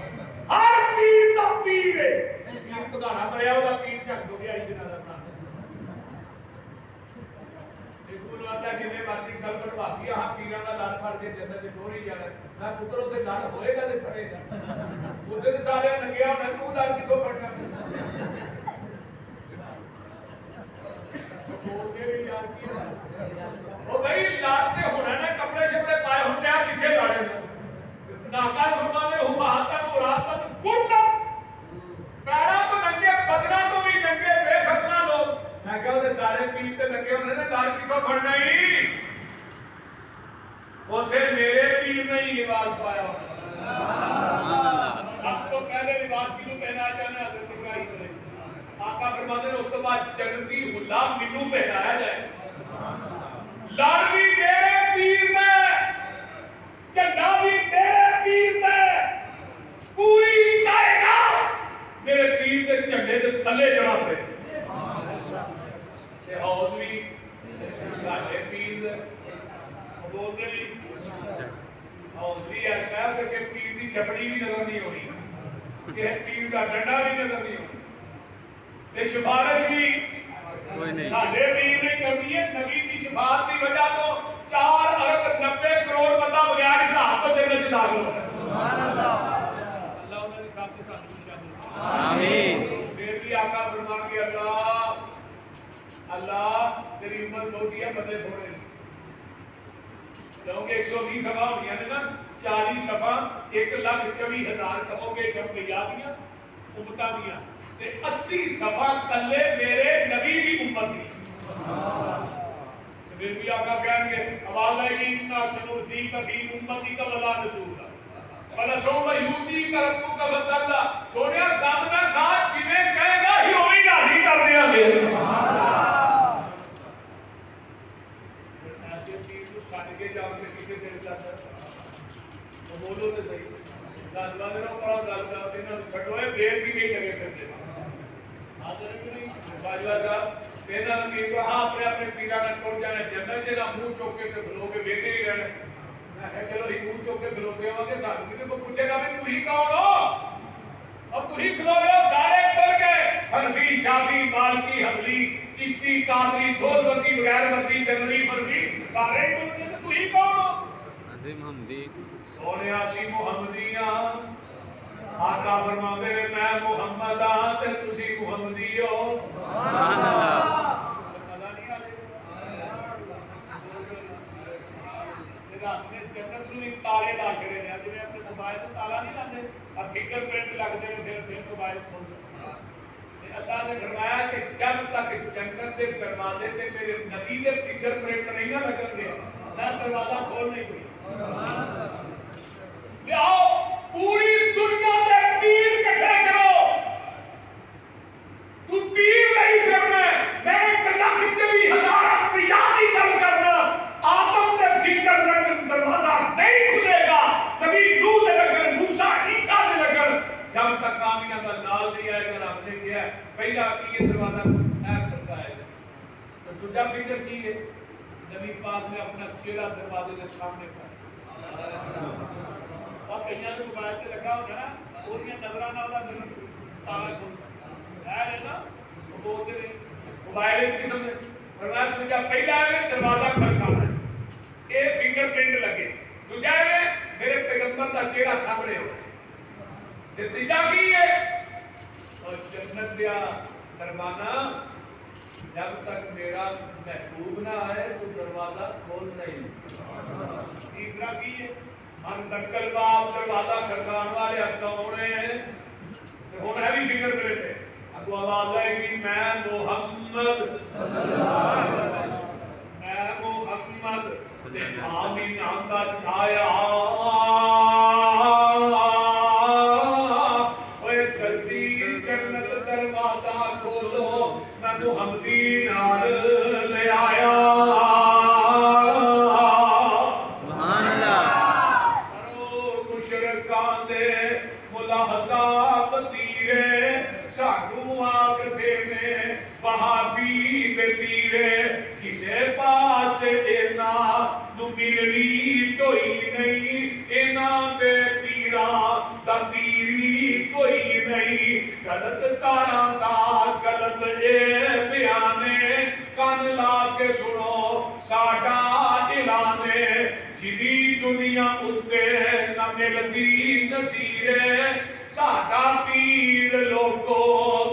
ہر پیر دا پیر ہے پیر پگانا مریا ہوگا پیر چک دو گیا ہی جنا دا ایک بلواتا ہے جنہیں باتیں کل پر باقی ہاں پیران کا لڑ پڑ کے جنت کے ڈوری جانا میں پتروں سے لڑ ہوئے گا دے پڑے گا ادھر سارے نگیا میں تو لڑ کی تو پڑھنا وہ بھائی لڑتے ہونا نا کپڑے شپڑے پائے ہوتے ہیں پیچھے لڑے ناکار فرمانے حفاظت مراد گردم پیرا تو ننگے بدنا تو بھی ننگے بے ختنا لوگ میں کہا وہ سارے پیتے لگے انہوں نے لڑ کی تو پڑھنا ہی وہ تھے میرے پیر نہیں لباس پایا سب تو پہلے لباس کی جو پہنا جانا حضرت ابراہیم علیہ السلام آقا فرماتے ہیں اس کے بعد جنتی غلام منو پہنایا جائے لاڑوی میرے پیر میں جھنڈا بھی میرے پیر میں پوری کائنات میرے پیر کے جھنڈے کے تھلے چڑھا پہ تے حوض بھی ساڈے پیر دے بولتے نہیں حوض بھی ایسا ہے کہ پیر دی چھپڑی بھی نظر نہیں ہونی کہ پیر کا ڈنڈا بھی نظر نہیں ہونی تے سفارش بھی ساڈے پیر نے کرنی ہے نبی کی شفاعت کی وجہ تو 4 ارب 90 کروڑ بندہ بغیر حساب تو جنت داخل ہو سبحان اللہ اللہ انہاں دی ساتھ ساتھ شامل آمین پھر بھی آقا فرمان کے اللہ تیری امت بہت ہے بندے تھوڑے نہیں کیونکہ 120 صفحہ ہوئی ہیں نا 40 صفحہ 1,24,000 کہو گے شب یادیاں امتاں دیاں تے 80 صفحہ کلے میرے نبی دی امت دی پھر بھی آقا کہیں گے آواز آئے گی انا سنرسی کا فی امتی کا ولا رسول فلسوف یوتی کا ربو کا بدلہ چھوڑیا دم نہ کھا جنہیں کہے گا ہی ہوئی راضی کر دیا گے ایسے چیز کو چھاڑ کے جاؤ کہ کسی دیر جاتا ہے بولو تو صحیح گل والے نو پڑا گل کرتے ہیں چھٹوئے بیر بھی نہیں لگے پھرتے باجوہ صاحب کہنا کہ ہاں اپنے اپنے پیرا نہ ٹوٹ جانا جنت جے نہ منہ چوک کے کھلو کے ویکھے ہی رہنا میں کہا چلو ہی منہ چوک کے کھلو کے ہوں گے ساتھ بھی تو پوچھے گا بھی تو ہی کون ہو اب تو ہی کھلو رہے ہو سارے ٹر گئے حنفی شافعی مالکی حنبلی چشتی قادری سہروردی غیرمردی جنری فرقی سارے ٹر گئے تو ہی کون ہو عظیم حمدی سونے آسی محمدیاں آقا فرماتے ہیں میں محمد ہاں تے تسی محمدی ہو سبحان اللہ رات نے جنت نو تالے لا چھڑے نے جویں اپنے موبائل تے تالا نہیں لاندے اور فنگر پرنٹ لگدے نے پھر موبائل کھول تے اللہ نے فرمایا کہ جب تک جنت دے دروازے تے میرے نبی دے فنگر پرنٹ نہیں نہ لگن گے میں دروازہ کھول نہیں کوئی سبحان اللہ لیاؤ پوری دنیا دے پیر اکٹھے کرو تو پیر نہیں کرنا میں 1,24,000 انبیاء کی گل کرنا آدم دے فکر رکھن دروازہ نہیں کھلے گا نبی نوح دے لگن موسیٰ عیسیٰ دے لگن جب تک آمینہ کا لال نہیں آئے گا رب نے کیا ہے پہلا کی یہ دروازہ ایپ کرتا ہے تو دوسرا فکر کی ہے نبی پاک نے اپنا چہرہ دروازے کے سامنے کر اور کئیاں نے موبائل تے لگا ہوتا نا وہ نظراں نال تالا کھولتا موبائل اس قسم سے فرمایا تجھا پہلا ہے دروازہ کھڑکانا ہے اے فنگر پرنٹ لگے تجھا ہے میرے پیغمبر کا چہرہ سامنے ہو تیجا کی ہے اور جنت دیا دربانہ جب تک میرا محبوب نہ آئے تو دروازہ کھول نہیں تیسرا کی ہے ہم دکل باپ دروازہ کھڑکان والے اب ہونے ہیں ہونا بھی فکر پرنٹ ہے اب آواز آئے گی میں محمد آمینہ کا چھایا اوے جلدی جنت دروازہ کھولو میں محمدی نال لے آیا سبحان اللہ مشرکان دے ملاحظہ بتیرے سانو آگ دے میں وہابی دے پیرے کسے پاس اینا نو ملنی کوئی نہیں اینا دے پیرا دا پیری کوئی نہیں غلط تاراں دا غلط اے بیانے کان لا کے سنو ساڈا اعلانے جدی دنیا اتے نہ ملدی نصیرے ساڈا پیر لوگو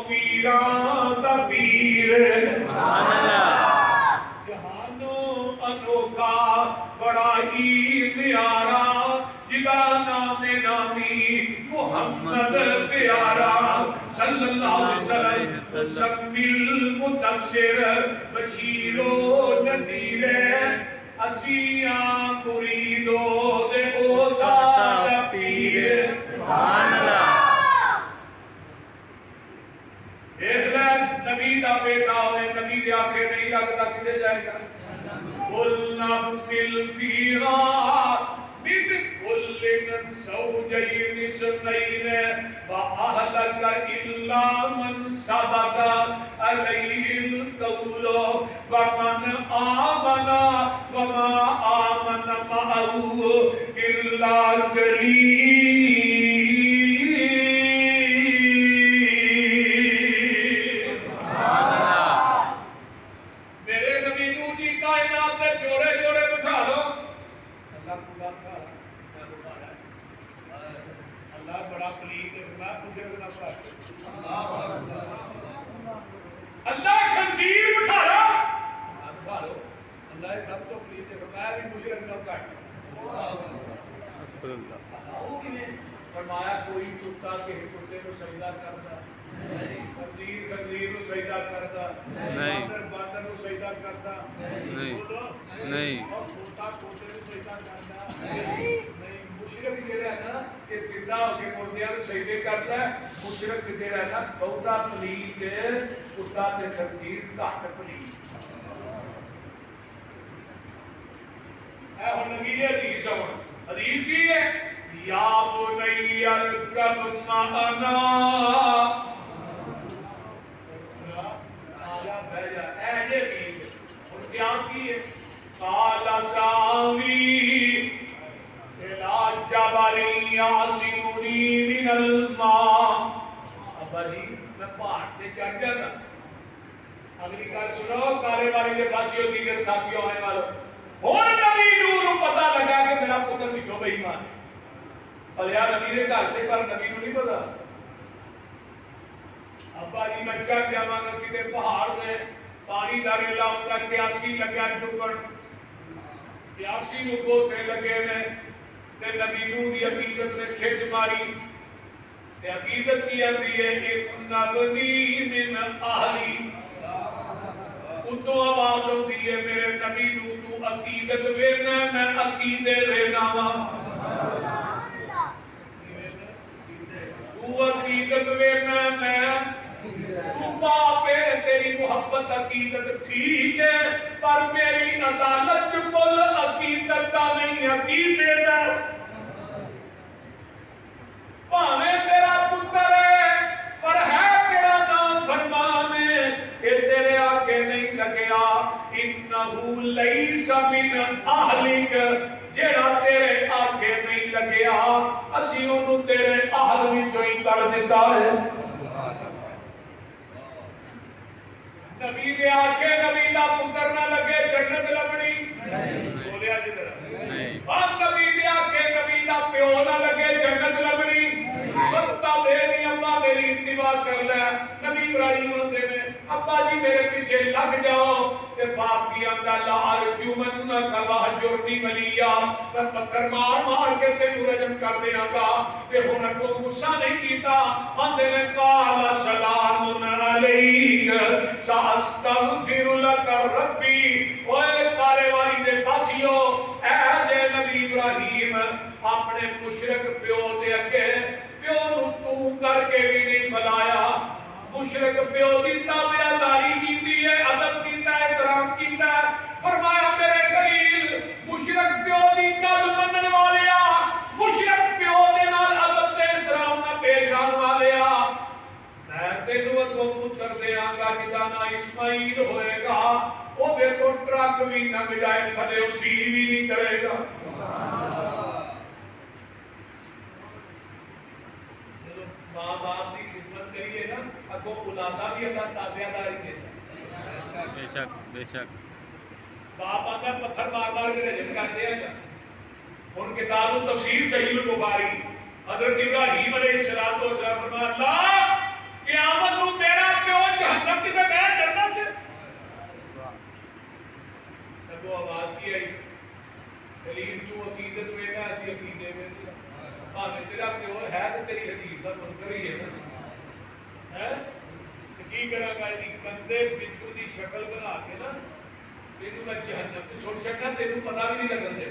پیراں دا پیر سبحان اللہ انوکھا بڑا ہی پیارا جدا نام نامی محمد پیارا صلی اللہ علیہ وسلم مسمل مدثر بشیر و نذیر اسیاں مریدو دے او سارا پیر سبحان اللہ دیکھ لے نبی دا بیٹا ہوئے نبی دے آنکھیں نہیں لگتا کتے جائے گا قُلْ نَحْمِلْ فِيهَا مِنْ كُلٍّ زَوْجَيْنِ اثْنَيْنِ وَأَهْلَكَ إِلَّا مَنْ سَبَقَ عَلَيْهِ الْقَوْلُ وَمَنْ آمَنَ وَمَا آمَنَ مَعَهُ إِلَّا قَلِيلٌ اللہ خنزیر بٹھایا اللہ سب تو پلیز ہے فرمایا بھی مجھے اندر کٹ فرمایا کوئی کتا کہ کتے کو سجدہ کرتا خنزیر خنزیر کو سجدہ کرتا باندر باندر کو سجدہ کرتا نہیں اور کتا کتے کو سجدہ کرتا نہیں مشرک جڑا ہے نا کہ زندہ ہو کے مردیاں نوں سجدے کرتا ہے مشرک جڑا ہے نا بہتا پلید کتا تے خنزیر گھٹ پلید اے ہن نبی دی حدیث ہے حدیث کی ہے یا بنی ارکب معنا آیا بیٹھ جا اے یہ حدیث ہے اور قیاس کی ہے قال ساوی جبل یاسمنی من الماء ابھی میں پہاڑ تے چڑھ جانا اگلی گل سنو کالے والی دے پاسیوں دیگر ساتھیوں آنے والوں ہن نبی نور پتہ لگا کہ میرا پتر پیچھے بے ایمان ہے بھلیا نبی نے گھر سے پر نبی نوں نہیں پتا ابا جی میں چڑھ جاواں گا کتے پہاڑ تے پانی دا ریلا ہوندا پیاسی لگا ڈبن پیاسی نوں گوتے لگے نے تے نبی نور دی عقیدت نے کھچ ماری تے عقیدت کی آندی ہے ایک نبنی من اہلی اتوں آواز ہوندی ہے میرے نبی نور تو عقیدت وینا میں عقیدے وینا وا تو عقیدت وینا میں تو پاپے تیری محبت عقیدت ٹھیک ہے پر میری عدالت چکل عقیدت کا نہیں عقیدے دا پاویں تیرا پتر ہے پر ہے تیرا نام فرمان ہے کہ تیرے آنکھیں نہیں لگیا انہو لیس من اہلک جیڑا تیرے آنکھیں نہیں لگیا اسی انہوں تیرے اہل وچوں ہی کر دیتا ہے نبی دے آکھے نبی دا پتر نہ لگے جنت لبنی بولیا جدر نہیں اور نبی دے آکھے نبی دا پیو نہ لگے جنت لبنی بتا بے نہیں ابا میری اتباع کر لے نبی ابراہیم ہوتے میں ابا جی میرے پیچھے لگ جاؤ تے باپ کی اندہ لا ارجمنک وہجرنی ملیا میں پتھر مار مار کے تینوں رجم کر دیا گا تے ہن کو غصہ نہیں کیتا آندے نے قال سلام علیک ساستغفر لک ربی اوے کارے والی دے پاسیو اے جے نبی ابراہیم اپنے مشرک پیو دے اگے پیو نو تو کر کے بھی نہیں بلایا مشرک پیو دی تابعداری کیتی ہے ادب کیتا ہے احترام کیتا ہے فرمایا میرے خلیل مشرک پیو دی گل منن والیا مشرک پیو دے نال ادب تے احترام نہ پیش آن والیا میں تینوں اگوں پتر دیاں گا جدا نا اسماعیل ہوئے گا او دے تو ٹرک بھی لنگ جائے تھلے اسی بھی نہیں کرے گا ماں باپ کی خدمت کریے نا اگوں اولادا بھی اللہ تابعداری دیتا ہے بے شک بے شک باپ آتا پتھر مار مار کے رجم کرتے ہیں ان کتاب و تفسیر صحیح البخاری حضرت ابراہیم علیہ السلام فرمایا اللہ قیامت نو میرا پیو جہنم کی تے میں جنت چ تگو آواز کی آئی خلیل تو عقیدت میں نا اسی عقیدے میں بھاویں تیرا پیو ہے تو تیری حدیث کا منکر ہی ہے نا کی کرا گا جی کندے بچو دی شکل بنا کے نا تینوں میں جہنم تے سٹ چھڈنا تینوں پتہ بھی نہیں لگن دے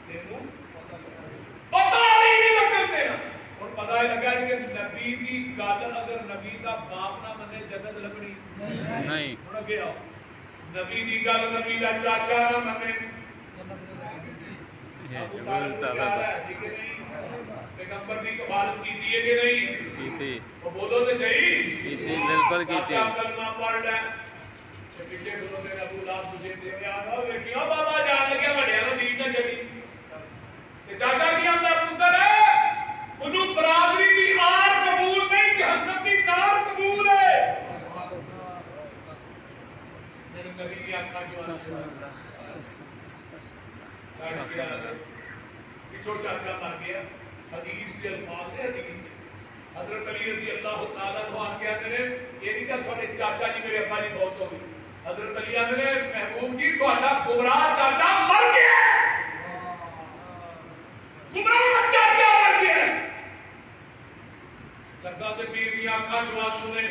تینوں پتہ بھی نہیں لگن دے اور پتہ لگا کہ نبی دی گل اگر نبی دا باپ نہ منے جنت لبنی نہیں ہن اگے آؤ نبی دی گل نبی دا چاچا نہ منے ابو طالب پیغمبر دی کفالت کیتی ہے کہ نہیں کیتی وہ بولو تے صحیح کیتی بالکل کیتی چاچا کلمہ پڑھ لے تے پیچھے بولو تے ابو لہب تجھے دے کے آ گا ویکھیا بابا جان لگیا وڈیاں نوں دین نہ چڑی تے چاچا کی آندا پتر ہے اونوں برادری دی آر قبول نہیں جہنم دی نار قبول ہے میرے نبی دی آنکھاں جو پچھو چاچا مر گیا حدیث کے الفاظ ہے حدیث کے حضرت علی رضی اللہ تعالیٰ عنہ آن کے آتے ہیں یہ نہیں کہ تھوڑے چاچا جی میرے ابا جی فوت ہو گئی حضرت علی آتے ہیں محبوب جی تھوڑا گمراہ چاچا مر گیا گمراہ چاچا مر گیا سردا تے پیر دی آنکھاں چوں آنسو نے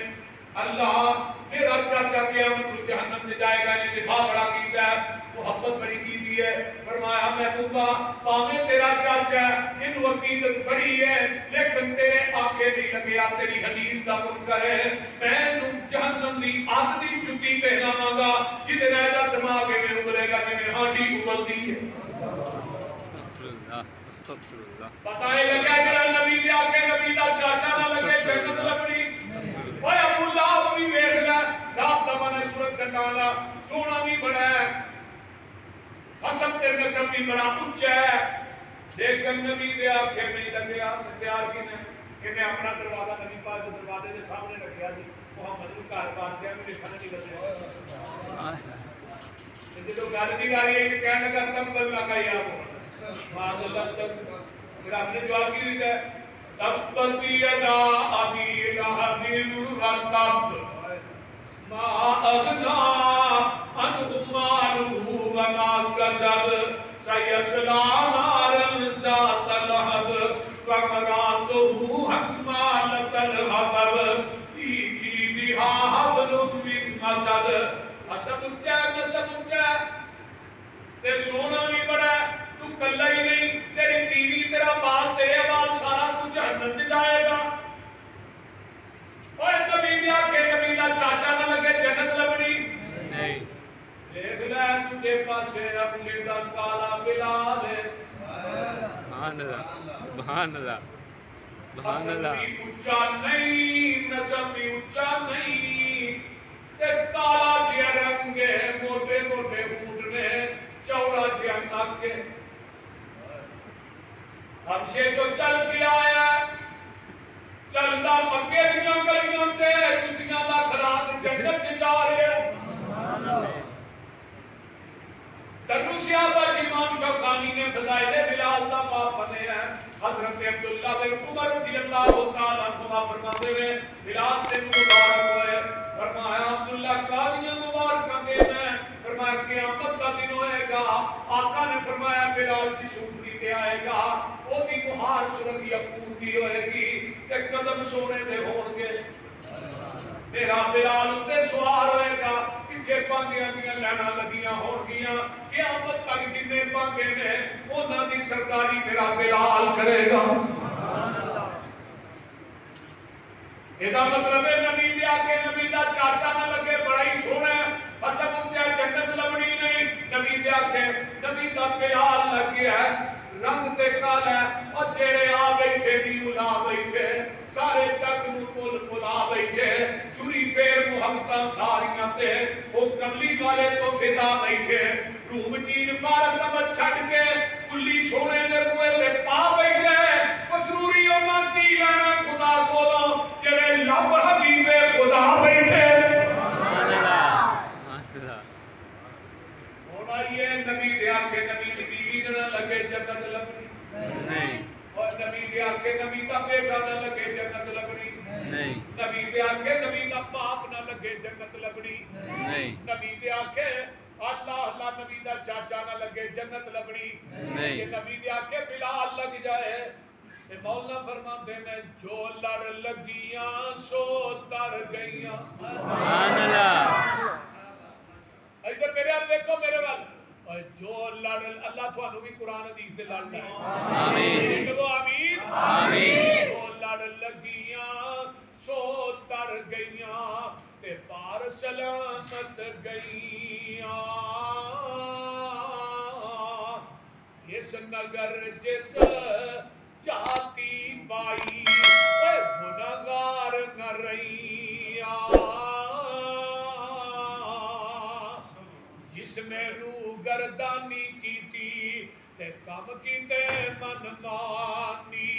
اللہ میرا چاچا قیامت کو جہنم تے جائے گا نے دفاع بڑا کیتا ہے محبت بڑی کی ہے فرمایا محبوبہ پاویں تیرا چاچا اینو عقیدت بڑی ہے لیکن تیرے آنکھیں نہیں لگیا تیری حدیث دا منکر ہے میں جہنم دی آگ دی جُتی پہناواں گا جدے نال دا دماغ میں ابلے گا جویں ہانڈی ابلدی ہے استغفر اللہ پتہ ہے لگا جڑا نبی دے آکھے نبی دا چاچا نہ لگے جنت لبنی اوے ابو لہب بھی ویکھ لے داپ دا من صورت کٹانا سونا بھی بڑا ہے حسب تے نسب بھی بڑا اونچا ہے لیکن نبی دے آنکھیں نہیں لگیا تیار کنے اپنا دروازہ نبی پاک کے دروازے کے سامنے رکھیا جی محمد نو گھر بان گیا میرے کھانے نہیں لگیا جدو گل دی واری ہے کہ کہنے لگا تبل لگا یا محمد اللہ سب پھر آپ نے جواب کی دیتا ہے تبت یدا ابی لہب وتب ما اغنا عنہ مالہ وما کسب سیصلی نارا ذات لہب وامرأتہ حمالۃ الحطب فی جیدہا حبل من مسد حسب اونچا ہے نسب اونچا ہے تے سونا بھی بڑا ہے تو کلا ہی نہیں تیری بیوی تیرا مال تیرے مال سارا کچھ جہنم تے جائے گا اوے نبی دے آکھے نبی دا چاچا نہ لگے جنت لبنی نہیں دیکھ لے تجھے پاسے اچھے دا کالا بلال ہے سبحان اللہ سبحان اللہ سبحان اللہ نسب بھی اونچا نہیں نسب بھی اونچا نہیں تے کالا جیا رنگ ہے موٹے موٹے ہونٹ نے چوڑا جیا نک ہے ہم سے تو چل کے آیا چلتا بندہ مکے دیاں گلیاں تے جتیاں دا خراب جنت چ جا رہا ہے تنو صحابہ امام شوکانی نے فضائل بلال دا باب بنے ہیں حضرت عبداللہ بن عمر رضی اللہ تعالیٰ عنہ فرماتے ہیں بلال نے مبارک ہوئے فرمایا عبداللہ کالیاں مبارکاں دینا ہے فرمایا قیامت کا دن ہوئے گا آقا نے فرمایا بلال کی سوٹری پہ آئے گا وہ دی مہار سرخ یقوت دی ہوئے گی تے قدم سونے دے ہون گے میرا بلال تے سوار ہوئے گا پیچھے پانگیاں دیاں لینا لگیاں ہون گیاں قیامت تک جنہیں پانگے نے انہاں دی سرداری میرا بلال کرے گا یہ مطلب ہے نبی دے آکے نبی دا چاچا نہ لگے بڑا ہی سونا ہے بس اب تے جنت لبنی نہیں نبی دے آکے نبی دا بلال لگ گیا ہے رنگ تے کالا ہے اور جڑے آ بیٹھے بھی الا بیٹھے سارے جگ نو پل پلا بیٹھے چوری پھیر محبتاں ساریاں تے وہ کملی والے تو فدا بیٹھے روم چین فارس سمجھ چھڈ کے کلی سونے دے روئے تے پا بیٹھے مسروری اونا کی لینا خدا کولو جڑے لب حبیب خدا بیٹھے ہونا یہ نبی دے آکھے نبی دی بیوی نہ لگے جنت لبنی نہیں اور نبی دے آکھے نبی دا بیٹا نہ لگے جنت لبنی نہیں نبی دے آکھے نبی دا باپ نہ لگے جنت لبنی نہیں نبی دے آکھے اللہ اللہ نبی دا چاچا نہ لگے جنت لبنی نہیں کہ نبی دے آکھے بلال لگ جائے کہ مولا فرماتے ہیں جو لڑ لگیاں سو تر گئیاں سبحان اللہ ادھر میرے ہاتھ دیکھو میرے وال اور جو لڑ اللہ تھانوں بھی قرآن حدیث دے لڑنا ہے آمین کہو آمین آمین جو لڑ لگیاں سو تر گئیاں تے پار سلامت گئیاں اس نگر جس جاتی بائی گناہگار نہ رہیاں جس نے روح گردانی کی تھی تے کم کیتے من مانی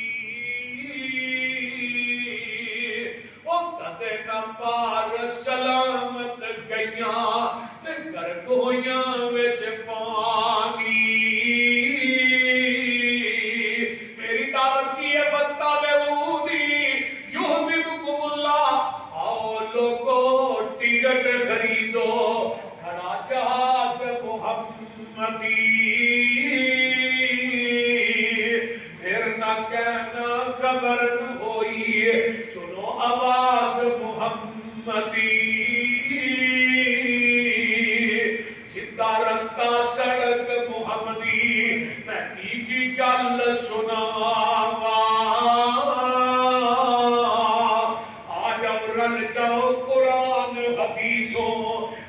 او کدے نہ پار سلامت گئیاں تے گرک ہویاں وچ پانی میری دعوت کی ہے فتح بہودی یحببکم اللہ آؤ لوگو ٹکٹ خریدو کھڑا جہاز محمدی پھر نہ کہنا خبر نہ ہوئی سنو آواز محمدی سیدھا رستہ سڑک محمدی مہدی کی گل سناواں آ جاؤ رل جاؤ قرآن حدیثوں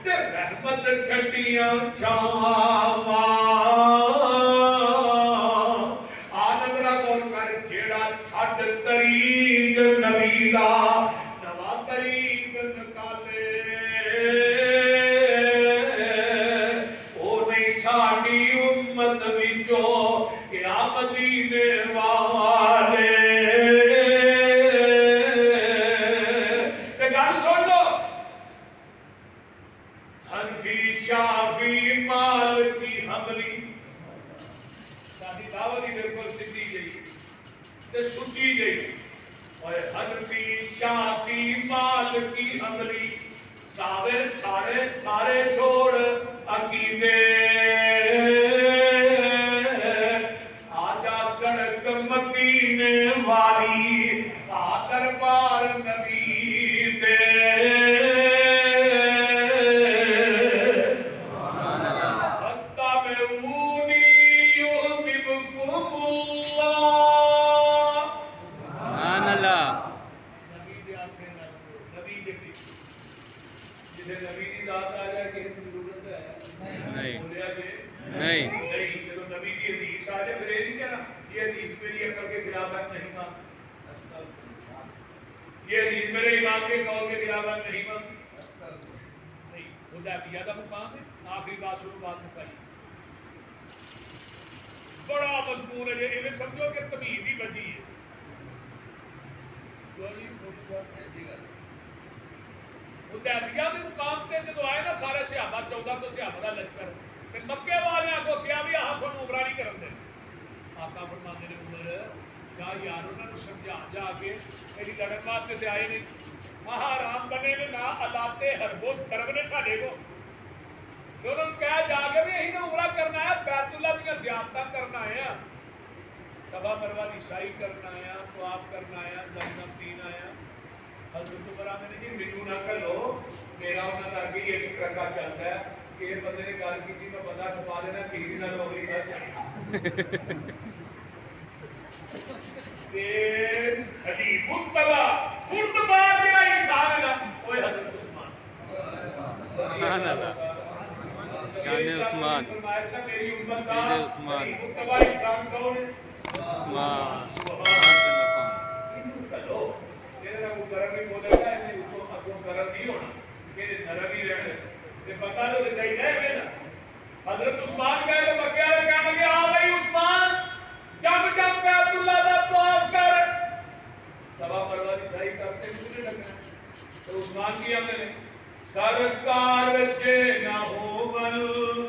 تے رحمت ٹھنڈیاں چھاواں آنندرا غور کر جیڑا چھڈ طریق نبی دا نواں طریق نکالے او نہیں ساڈی امت وچوں یا مدینے والے تے گل سن لو حنفی شافی مالکی حنبلی ساری دعوت ہی بالکل سیدھی گئی تے سچی گئی اور حنفی شافی مالکی حنبلی سارے چھوڑ عقیدے آجا سڑک مدینے والی آ دربار نبی دے یہ حدیث میرے امام کے قول کے خلاف نہیں نہیں حدیبیہ کا مقام ہے آخری بات شروع بات مکائی بڑا مضمون ہے یہ سمجھو کہ تمہید ہی بچی ہے حدیبیہ کے مقام تے جدو آئے نا سارے صحابہ 1400 صحابہ کا لشکر تے مکے والے کو کیا بھی آہ تھانوں عمرہ نہیں کرن دے آقا فرماندے نے عمر جا یار انہاں نوں سمجھا جا کے میری لڑن واسطے تے آئے نہیں حرام بنے نے نہ اللہ حرب و سرب نے ساڈے کو تو انہوں نے کہا جا کے بھی یہی تو عمرہ کرنا ہے بیت اللہ کی زیارتاں کرنا ہے صفا مروا کی سعی کرنا ہے طواف کرنا ہے زمزم پینا ہے حضرت عمر آمدے نے جی مینوں نہ کلو میرا انہاں دا اگے یہ کرکا چلتا ہے کہ یہ بندے نے گل کی میں بندہ ٹپا دینا پیر نہ اگلی گل چاہیے تے خلیف الطلا پرتگال جڑا انسان ہے نا اوے حضرت عثمان سبحان اللہ شان عثمان سید عثمان عثمان سبحان اللہ حضرت عثمان کہے تو مکے والے کہنے لگے آ بھائی عثمان جب جب بیت اللہ دا طواف کر صفا مروا کی سعی کرتے کتنے لگنا تو عثمان کی ہم نے سرکار چے نہ ہوول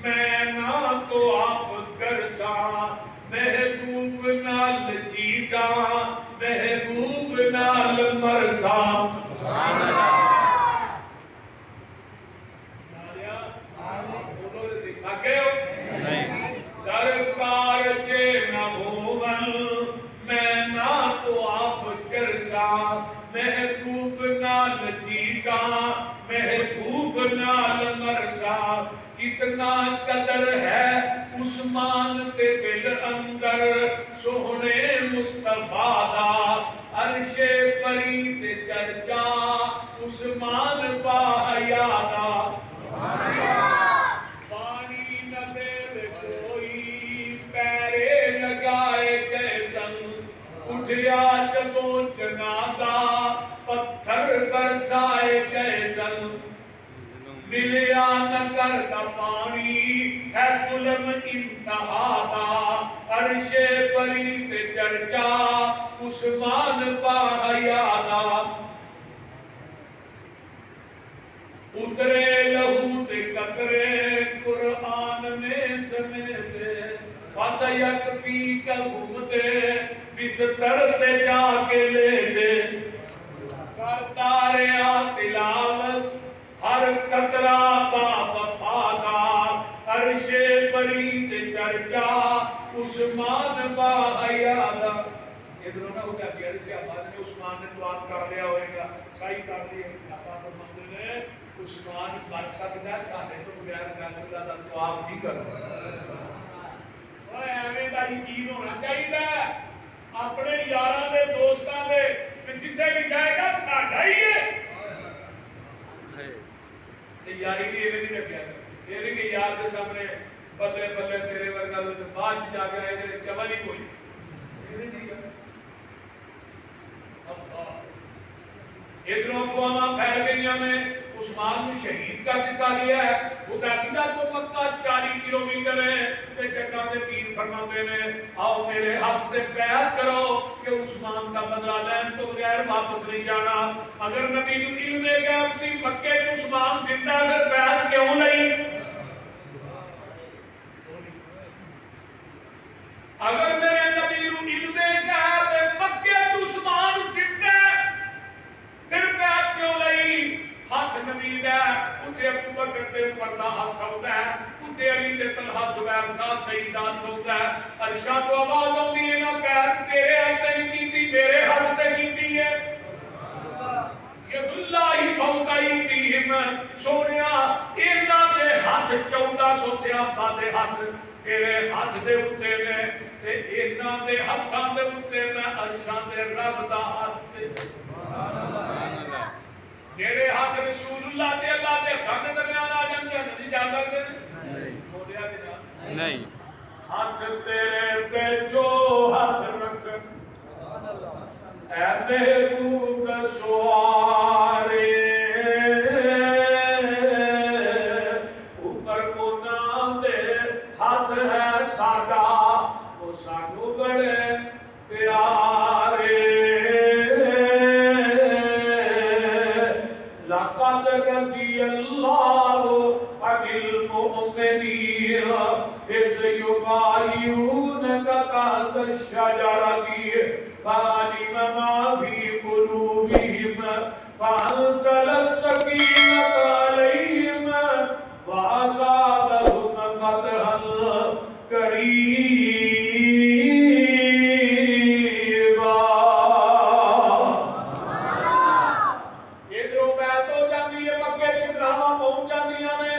میں نہ تو آف کرسا محبوب نال چیسا محبوب نال مرسا سبحان اللہ سرکار چے نہ ہوول میں نہ تو آف کرسا محبوب نال چیسا محبوب نال مرسا کتنا قدر ہے عثمان تے دل اندر سوہنے مصطفیٰ دا عرش پری تے چرچا عثمان با حیا دا پانی نہ دے کوئی پیرے لگائے کیسن اٹھیا جدوں جنازہ پتھر برسائے کیسن ملیا نہ کرتا پانی ہے ظلم انتہا دا عرش پری تے چرچا عثمان با حیا دا اترے لہو تے قطرے قرآن میں سمیتے فَسَيَكْفِيكَ گھومتے بستر تے جا کے لے دے کرتا رہا تلاوت ہر قطرہ با وفادہ عرش پری تے چرچا عثمان با حیا دا ادھروں نہ ہوتا کہ سے آباد میں عثمان نے طواف کر لیا ہوئے گا سعی کر لی آقا فرماتے نے عثمان بچ سکتا ہے ساڈے تو بغیر بیت اللہ دا طواف نہیں کر سکتا اوے ایویں دا یقین ہونا چاہیے اپنے یاراں دے دوستاں دے جتھے بھی جائے گا ساڈا ہی ہے یاری بھی ایویں نہیں رکھیا یہ نہیں کہ یار کے سامنے بلے بلے تیرے ورگا تو بعد جا کے آئے چمل ہی کوئی ادھر افواہ پھیل گئی میں عثمان کو شہید کر دیتا گیا ہے حدیبیہ تو مکہ 40 کلومیٹر ہے تے جگہ دے پیر فرماتے نے آؤ میرے ہاتھ تے بیعت کرو کہ عثمان کا بدلہ لین تو بغیر واپس نہیں جانا اگر نبی کو علم غیب سی مکے میں عثمان زندہ پھر بیعت کیوں نہیں اگر میرے نبی کو علم غیب مکے میں عثمان زندہ پھر بیعت کیوں نہیں ہاتھ نبی دا اٹھے ابو بکر تے عمر دا ہاتھ ہوتا ہے اٹھے علی تے طلحہ زبیر ساتھ سیدات ہوتا ہے ارشاد و آواز ہوندی ہے نا بیعت تیرے ہاتھ تے نہیں کیتی میرے ہاتھ تے کیتی ہے ید اللہ فوق ایدیہم سونیا انہاں دے ہاتھ 1400 صحابہ دے ہاتھ تیرے ہاتھ دے اوتے نے تے انہاں دے ہتھاں دے اوتے میں عرشاں دے رب دا ہاتھ سبحان اللہ جیڑے ہاتھ رسول اللہ تے اللہ دے ہتھاں دے درمیان آ جان جنت دی جا سکدے نے بولیا کہ نہیں ہاتھ تیرے پہ جو ہاتھ رکھ اے محبوب سوارے اوپر کو نام دے ہاتھ ہے ساڈا وہ سانو بڑے پیارے رضی اللہ عن المؤمنین اذ یبایعونک تحت الشجرۃ فعلم ما فی قلوبہم فانزل السکینۃ علیہم وأصابهم فتحا قریبا. ادھروں بیعت ہو جاتی ہے، مکے دی طرح پہنچ جاندیاں نے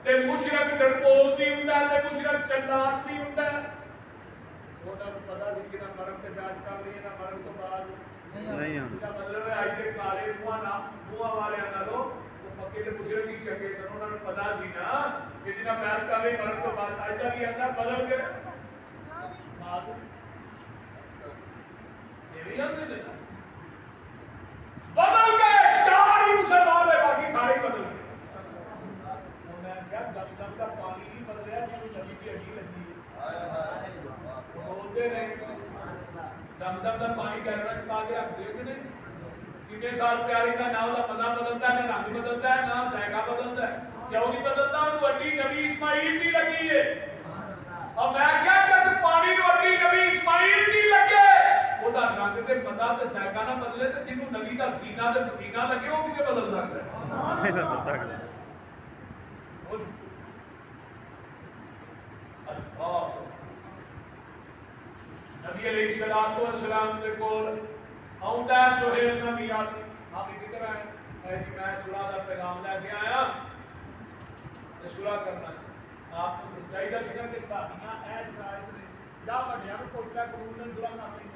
تے مشرک ڈرپوک بھی ہوندا ہے تے مشرک چلاک بھی ہوندا ہے. انہاں نوں پتہ سی کہ نہ مرن تے بیعت کر لئی نہ مرن تو بعد نہیں ہوں کا مطلب ہے آج کے کالے منہ والے نالوں مکے کے مشرک ہی چنگے سن. انہوں نے پتا سی نا کہ جنہیں بیعت کر لئی مرن تو بعد آج کا بھی اللہ بدل کے بدل گئے. چار ہی مسلمان ہے، باقی سارے بدل گئے. میں کیا زمزم کا پانی نہیں بدلیا جنہوں نبی کی ہڈی لگی ہے بولتے نہیں. زمزم کا پانی گرم پا کے رکھ دے کہ نہیں. کتنے سال پیاری کا نہ مزہ بدلتا ہے، نہ رنگ بدلتا ہے، نہ ذائقہ بدلتا ہے. کیوں نہیں بدلتا؟ انہوں اڈی نبی اسماعیل بھی لگی ہے. اور میں کیا جس پانی نو اڈی نبی اسماعیل بھی لگے وہ دا رنگ تے مزہ تے ذائقہ نہ بدلے تے جنوں نبی دا سینہ تے پسینہ لگے وہ کیویں بدل سکتا ہے؟ نبی علیہ الصلوۃ والسلام دے کول آوندا ہے سہیل نبی آدمی آپ ذکر ہے کہ میں صلح دا پیغام لے کے آیا تے صلح کرنا ہے. آپ کو چاہیے سی کہ صحابیاں اے شرائط نے جا بڑیاں نوں پوچھ لیا قانون نے صلح کرنی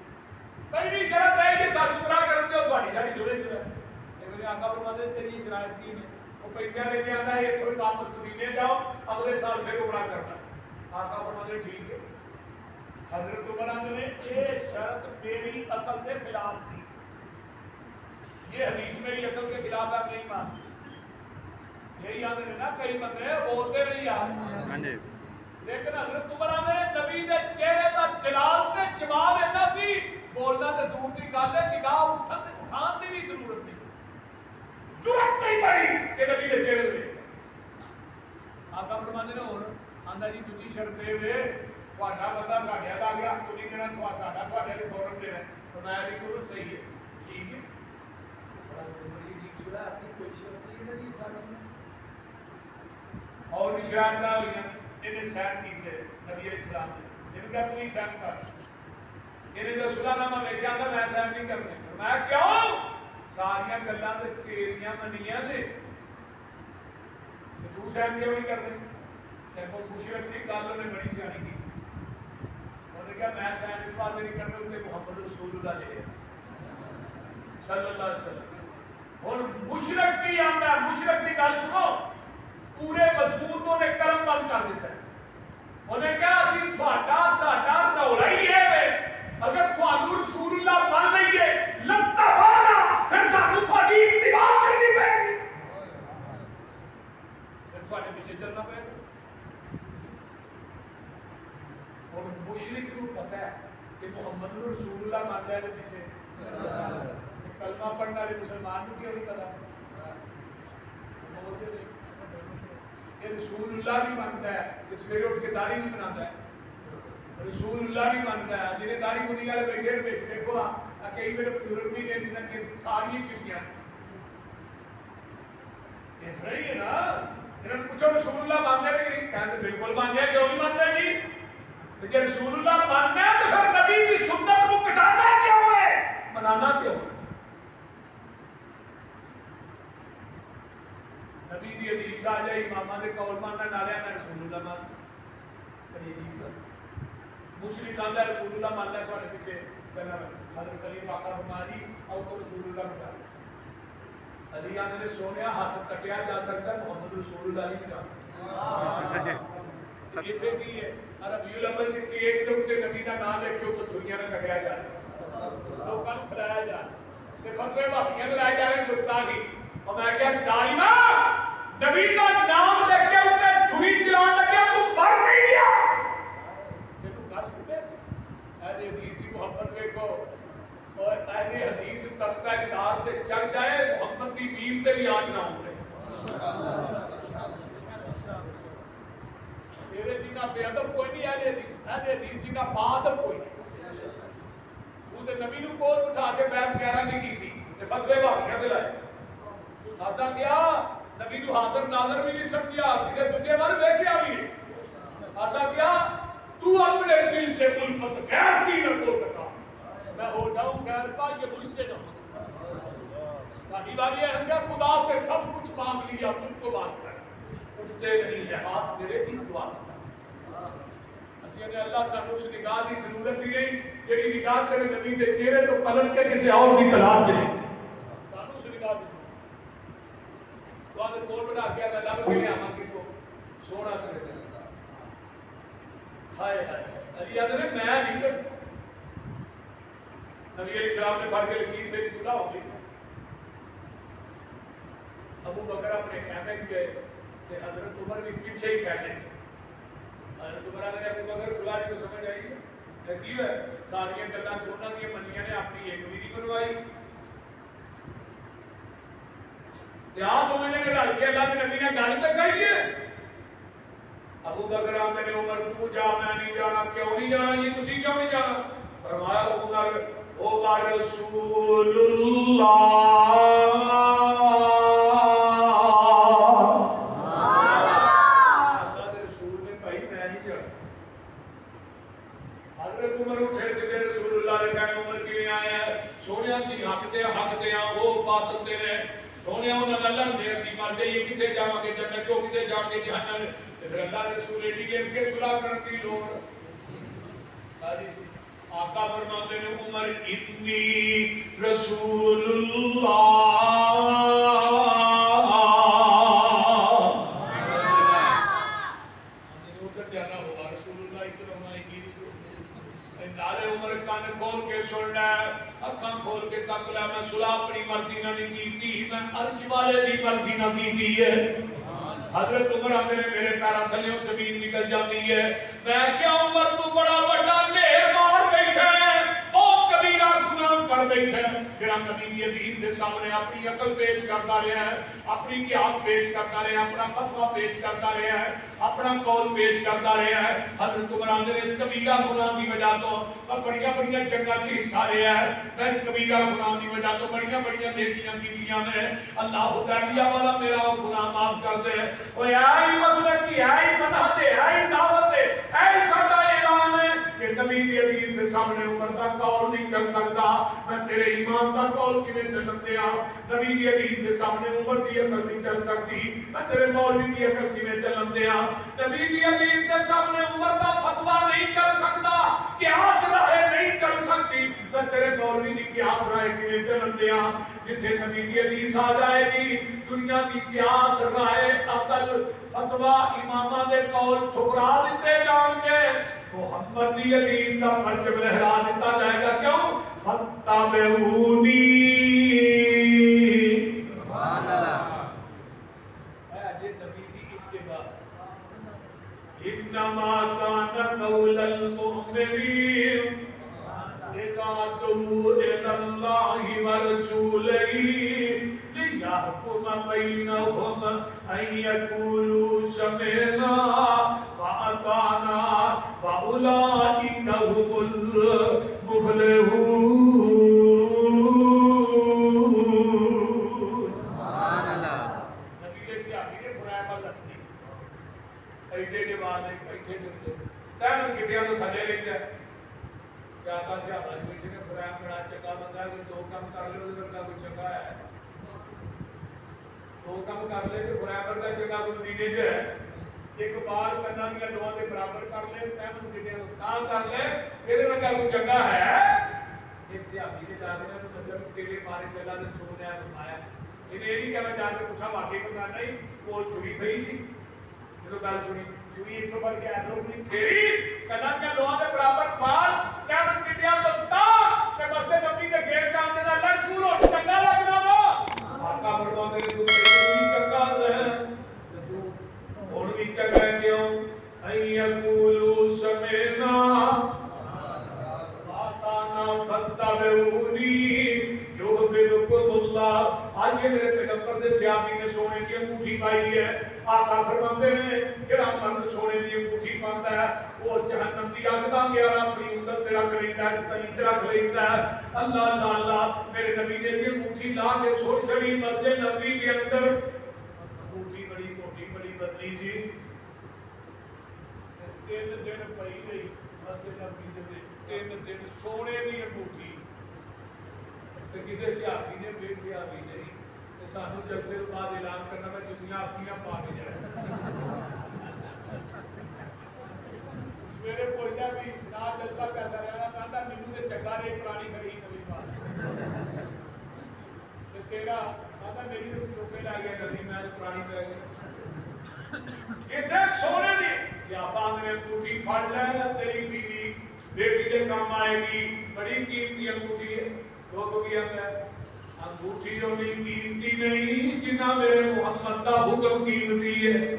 پہلی شرط ہے کہ سانوں پورا کرن دے تہاڈی ساڈی جوڑے جو ہے. لیکن آقا فرماتے تیری شرائط کی ہے؟ وہ پیندے لے کے آندا ہے ایتھوں واپس مدینے جاؤ اگلے سال پھر عمرہ کرنا. آقا فرماتے ٹھیک ہے. حضرت عمر نے یہ شرط میری عقل کے خلاف سی، یہ حدیث میری عقل کے خلاف آپ نہیں مانتے. یہی آتے ہیں نا کئی بندے بولتے نہیں یار، لیکن حضرت عمر نے نبی دے چہرے کا جلال تے جمال اتنا سی بولنا تے دور کی گل ہے، نگاہ اٹھان کی بھی ضرورت نہیں، ضرورت نہیں پڑی کہ نبی دے چہرے دے. آقا فرماتے نے اور آندا جی دوسری شرط یہ ہے تھوڑا بندہ ساڈے آ گیا تو نہیں کہنا ساڈا تھوڑے لے فورن دینا. فرمایا بھی کرو صحیح ہے ٹھیک ہے. بڑی ٹھیک سنا اپنی کوئی شرط نہیں ہے جی ساری اور بھی شرائط نہ ہوئی انہیں سین کیتے نبی علیہ السلام نے. انہوں کہا تو ہی سین کر. انہیں جو صلح نامہ لکھا تھا میں سین نہیں کرنے. فرمایا کیوں؟ ساریاں گلاں تے تیریاں منیاں نے تو سین کیوں نہیں کرنے؟ لیکن مشرک سی گل نے بڑی سیانی کی. انہوں نے کہا میں سین اس واسطے نہیں کرنے اتنے محمد رسول اللہ لے صلی اللہ علیہ وسلم. اور مشرک کی آتا ہے، مشرک کی گل سنو پورے مضمون نے قلم بند کر دیتا ہے. انہیں کہا اسی تھوڑا ساڈا رولا ہی ہے اگر تھانوں رسول اللہ مان لئیے لتبانا پھر سانوں تھوڑی اتباع کرنی پے گی، پھر تھوڑے پیچھے چلنا پے گا. اور مشرک کو پتہ ہے کہ محمد رسول اللہ مان جائے پیچھے کلمہ پڑھنے والے مسلمان کو کیوں نہیں پتا؟ یہ رسول اللہ بھی مانتا ہے کہ سویرے اٹھ کے داڑھی بھی بناتا ہے، رسول اللہ بھی مانتا ہے جنہیں داڑھی بنی والے بیٹھے بیچ دیکھو کئی میرے بزرگ بھی نے جنہوں کی ساری چھٹیاں یہ صحیح ہے نا. انہوں نے پوچھو رسول اللہ مانتے نہیں؟ کہتے بالکل مانتے ہیں. کیوں نہیں مانتے جی؟ جب رسول اللہ مانتے ہیں تو پھر نبی کی سنت کو مٹانا کیوں ہے، منانا کیوں؟ نبی دی حدیث آ جائے امامہ دے قول ماننا نالے میں رسول اللہ مان. بڑی عجیب گل. مشرک آندا رسول اللہ ماننا تھوڑے پیچھے چلنا. حضرت علی واقعہ فرما جی او تو رسول اللہ مٹا. علی آندا نے سونیا ہاتھ کٹیا جا سکتا ہے محمد رسول اللہ نہیں مٹا سکتا. اتنے کی ہے ربیع الاول سے کیک دے اوتے نبی دا نام لکھو تو چھریاں نہ کٹیا جا لوکاں نوں کھلایا جا تے فتوی بھابیاں تے لائے جا رہے گستاخی. اور میں کہا ظالما نبی کا نام لے کے اوتے چھری چلان لگیا تو مر نہیں گیا. یہ تو کس کتے اہل حدیث کی محبت دیکھو اور اہل اہل حدیث تختہ دار تے چڑھ جائے محمد دی بیم تے بھی آج نہ ہوندے میرے جنہ بے ادب کوئی نہیں اہل حدیث جنہ با ادب کوئی نہیں وہ تے نبی نو کول بٹھا کے بیعت 11 دی کی تھی تے فتوی بھاگیاں تے لائے خاصا کیا نبی نو حاضر ناظر بھی نہیں سمجھیا کسی دجے وال ویکھیا بھی نہیں خاصا کیا تو اپنے دل سے الفت غیر کی نہ کھو سکا میں ہو جاؤں غیر کا یہ مجھ سے نہ ہو سکا ساری باری ہے کہ خدا سے سب کچھ مانگ لیا تجھ کو بات کر اٹھتے نہیں ہے ہاتھ میرے اس دعا اسی نے اللہ سانو اس نگاہ کی ضرورت ہی نہیں جڑی نگاہ تیرے نبی کے چہرے تو پلٹ کے کسی اور کی تلاش چلے سانو اس نگاہ کی تو آگے کول بنا کے میں لب کے لے آواں کہ تو سونا کرے ہائے ہائے علی آدھے میں نہیں کرتا نبی علیہ السلام نے پڑھ کے لکیر تیری صلح ہو گئی ابو بکر اپنے خیمے گئے کہ حضرت عمر بھی پیچھے ہی خیمے سے حضرت عمر نے ابو بکر فلاں کو سمجھ آئی ہے کیوں ہے ساری گلاں دونوں دی منیاں نے اپنی ایک بھی نہیں بنوائی یاد ہوئے نے رل کے اللہ کے نبی نے گل تو کہی ہے ابو بکر آتے نے عمر تو جا میں نہیں جانا کیوں نہیں جانا یہ تسی کیوں نہیں جانا فرمایا عمر او رسول حضرت عمر اٹھے سے رسول اللہ نے کہا عمر کی آیا ہے سونیا سی حق دے وہ باطل دے رہے سونیا انہاں دا لڑدے اسی مر جائیے کتے جاواں گے جنت چوں کتے جا کے جہنم پھر اللہ کے رسول ایڈی لے کے صلح کرن دی لوڑ آقا فرماتے ہیں عمر انی رسول اللہ جانا ہوگا رسول اللہ نالے عمر کان کھول کے سن ہے اکھاں کھول کے تک لیا میں صلح اپنی مرضی نہ نہیں کی میں عرش والے دی مرضی نہ کی ہے حضرت عمر آتے نے میرے پیرا تھلیوں زمین نکل جاتی ہے میں کیا عمر تو بڑا بڑا ڈھیر مار بیٹھا ہے بہت کبیرہ گناہ کر بیٹھا ہے پھر ہم نبی کی حدیث کے سامنے اپنی عقل پیش کرتا رہا ہے اپنی قیاس پیش کرتا رہا ہے اپنا فتویٰ پیش کرتا رہا ہے اپنا قول پیش کرتا رہا ہے حضرت عمر آتے نے اس کبیرہ گناہ کی وجہ تو میں بڑیاں جنگاں چ حصہ رہا ہے میں اس کبیرہ گناہ کی وجہ تو بڑیاں نیکیاں کیتیاں نے اللہ حدیبیہ والا میرا گناہ معاف کر دے اوے ائی مسلک کی ائی منہج ائی دعوت ائی ساڈا اعلان ہے کہ نبی دی حدیث کے سامنے عمر دا قول نہیں چل سکتا میں تیرے ایمان دا قول کیویں چلن دیاں نبی دی حدیث کے سامنے عمر دی عقل نہیں چل سکتی میں تیرے مولوی دی عقل کیویں چلن دیاں نبی دی حدیث کے سامنے عمر دا فتویٰ نہیں چل سکتا قیاس رائے نہیں چل سکتی میں تیرے مولوی دی قیاس رائے کیویں چلن دیاں جتھے نبی دی حدیث آ جائے گی دنیا دی قیاس رائے عقل فتویٰ امامہ دے قول ٹھکرا دیتے جان گے محمد دی حدیث کا پرچم لہرا دیتا جائے گا کیوں فَاتَّبِعُونِی سبحان اللہ اے جے نبی دی اتباع انما کان قول المؤمنین اذا دعوا الى الله ورسوله ليحكم بينهم ان يقولوا سمعنا واطعنا واولئك هم المفلحون سبحان اللہ نبی کے صحابی نے فرمایا پر دسنی ایڈے کے بعد ایتھے دے تین گٹیاں تو تھلے رہندا ہے کیا کا صحابہ نے فرمایا بڑا چنگا بندہ ہے دو کام کر لے اودے ورگا کوئی چنگا ہے دو کام کر لے تے فرمایا ورگا چنگا کوئی مدینے وچ ہے ایک بار کناں دی لوہاں دے برابر کر لے تین گٹیاں تا کر لے اودے ورگا کوئی چنگا ہے ایک صحابی نے جا کے انہوں نے دسیا تیرے بارے چ اللہ نے سنیا فرمایا انہیں یہ نہیں کہ میں جا کے پوچھا واقعی بندہ نہیں کول چوری پئی سی جدوں گل سنی چوری ایک تو بڑھ کے ایسا اپنی تیری کناں دی لوہاں دے برابر پال تین گٹیاں تو تا کہ مسجد نبی دے گیٹ کام دے نال رسول ہو چنگا لگدا وا آقا فرماتے نے تو بھی چنگا ہے ہن بھی چنگا کیوں ائی یقولوا سمعنا فاتانا فتبعونی کے میرے پیغمبر دے صحابی نے سونے کی انگوٹھی پائی ہے. آقا فرماتے ہیں جڑا مرد سونے کی انگوٹھی پاتا ہے وہ جہنم دی اگ دا گیارہ اپنی انگل تے رکھ لیندا ہے, تلی تے رکھ لیندا ہے. اللہ اللہ اللہ میرے نبی نے دی انگوٹھی لا کے سو چڑی مسجد نبوی کے اندر. انگوٹھی بڑی موٹی بڑی بدلی سی. 3 دن پئی رہی مسجد نبوی دے وچ, 3 دن سونے دی انگوٹھی. تے کسے صحابی نے ویکھیا بھی نہیں تے سانو جلسے تو بعد اعلان کرنا میں جتیاں اپنیاں پا کے جائے. سویرے پہنچا بھی نہ جلسہ کیسا رہا کہتا مینوں تے چنگا رے پرانی کھڑی نوی پا تے تیرا کہتا میری تے چوکے لے گئے نبی میں پرانی لے گئے. اتنے سونے دی سیاپا نے انگوٹھی پھڑ لے تیری بیوی بیٹی دے کام آئے گی, بڑی قیمتی انگوٹھی ہے. لوگ گیا ہے انگوٹھی ہونی قیمتی نہیں جنہ میرے محمد دا حکم قیمتی ہے.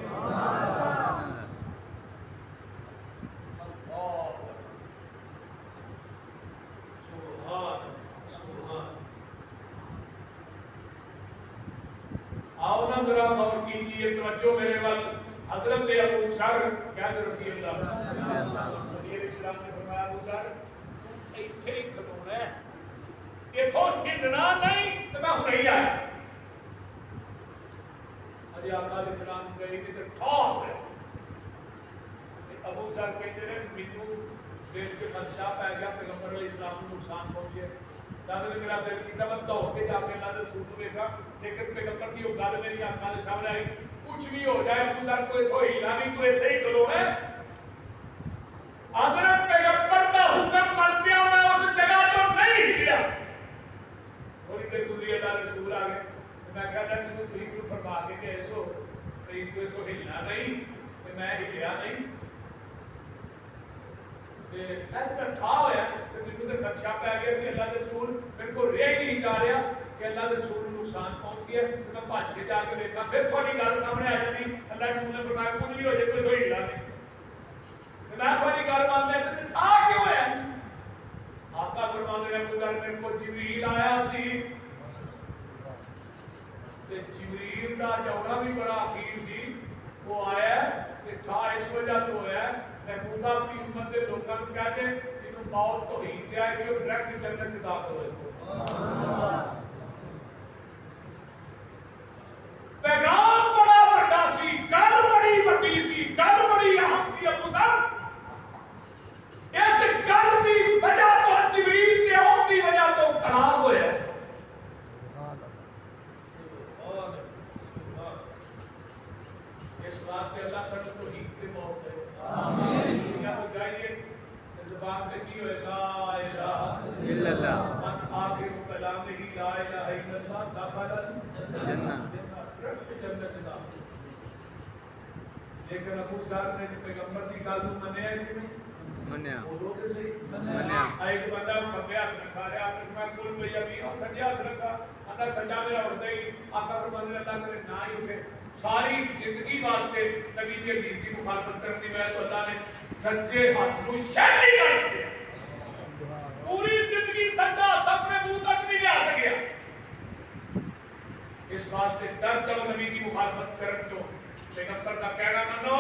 آؤ نا ذرا غور کیجیے, توجہ میرے ول. حضرت ابو ذر کیا رسی اللہ یہ اسلام نے فرمایا ابو ذر ایتھے ہی کھلونا ہے, اتوں ہلنا نہیں تو میں ہوں نہیں آیا. ابھی آقا علیہ السلام گئی نہیں تو ٹھوک ہے. ابو ذر کہتے ہیں مینوں دل چ خدشہ پی گیا پیغمبر علیہ السلام کو نقصان پہنچے. نے میرا دل کیتا میں دوڑ کے جا کے اللہ کے رسول کو دیکھا, لیکن پیغمبر کی وہ گل میری آنکھاں کے سامنے آئی. کچھ بھی ہو جائے ابو ذر کو اتوں ہلنا نہیں, تو اتنے ہی کھلونا ہے. حضرت پیغمبر کا حکم منتے میں اس جگہ تو نہیں ہلیا. تھوڑی دیر گزری اللہ رسول آ گئے, میں کہا اللہ رسول تھی کو فرما کے کہ ایسو کہیں تو ہلنا نہیں تو میں ہلیا نہیں. تھا ہوا تو مجھے تو خدشہ پی گیا سی. اللہ کے رسول میرے کو رہ ہی نہیں جا رہا کہ اللہ کے رسول کو نقصان پہنچ گیا. میں بھج کے جا کے دیکھا پھر تھوڑی گل سامنے آ جاتی. اللہ کے رسول نے فرمایا کچھ بھی ہو جائے کوئی ہلا نہیں. میں تھوڑی گل مانتا ہے تھا کیوں ہے. آقا فرماتے ہیں ابو ذر میرے کو جبریل آیا سی تے جبریل دا جوڑا بھی بڑا حقیر سی. وہ آیا تے تھا اس وجہ تو ہے محمود اپنی امت کے لوگوں کو کہتے ہیں جنہوں موت تو ہی دیا ہے کہ وہ ڈائریکٹ جنت سے داخل ہوئے. پیغام بڑا بڑا سی, گل بڑی بڑی سی, گل بڑی اہم سی. ابو ذر اس گل کی وجہ تو جبریل کے آن کی وجہ تو خراب ہوئے. اس بات کے اللہ سب کو ہی کے موت ہے. آمین. دنیا کو جائیے زبان پہ کی ہوئے لا الہ الا اللہ, من آخر کلام ہی لا الہ الا اللہ دخل الجنہ, جنت داخل. لیکن ابو ذر نے پیغمبر کی گل کو منیا کہ نہیں منیا. بولو کہ صحیح منیا. ایک بندہ کھبے ہاتھ رکھا رہا, آپ نے فرمایا کل بھیا بھی اور سجے ہاتھ رکھا, اندر سجا میرا اٹھتا ہی. آقا فرماتے ہیں اللہ کرے نہ ہی اٹھے. ساری زندگی واسطے نبی کی حدیث کی مخالفت کرنے میں تو اللہ نے سجے ہاتھ کو شیلی کر دیا. پوری زندگی سجا ہاتھ اپنے منہ تک نہیں لے سکیا. اس واسطے ڈر چلو نبی کی مخالفت کرن تو پیغمبر کا کہنا منو.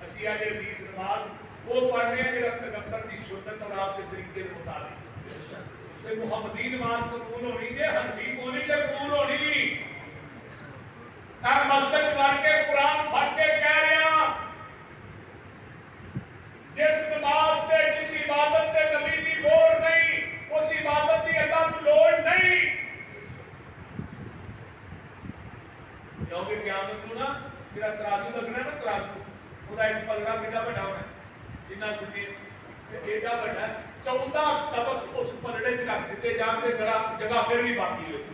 اسی اہل حدیث نماز وہ پڑھنے ہیں جڑا پیغمبر کی سنت اور آپ کے طریقے کے مطابق. تے محمدی نماز قبول ہونی جے, حنفی ہونی جے قبول ہونی. میں مسجد پڑھ کے قرآن پڑھ کے کہہ رہا جس نماز تے جس عبادت تے نبی دی لوڑ نہیں اس عبادت دی اللہ کو لوڑ نہیں. کیونکہ قیامت کو نا جڑا ترازو لگنا نا, ترازو وہ ایک پلڑا کتنا بڑا ہونا جنہ سے ایڈا بڑا 14 طبق اس پلڑے چ رکھ دیتے جان کے جگہ پھر بھی باقی ہوئی.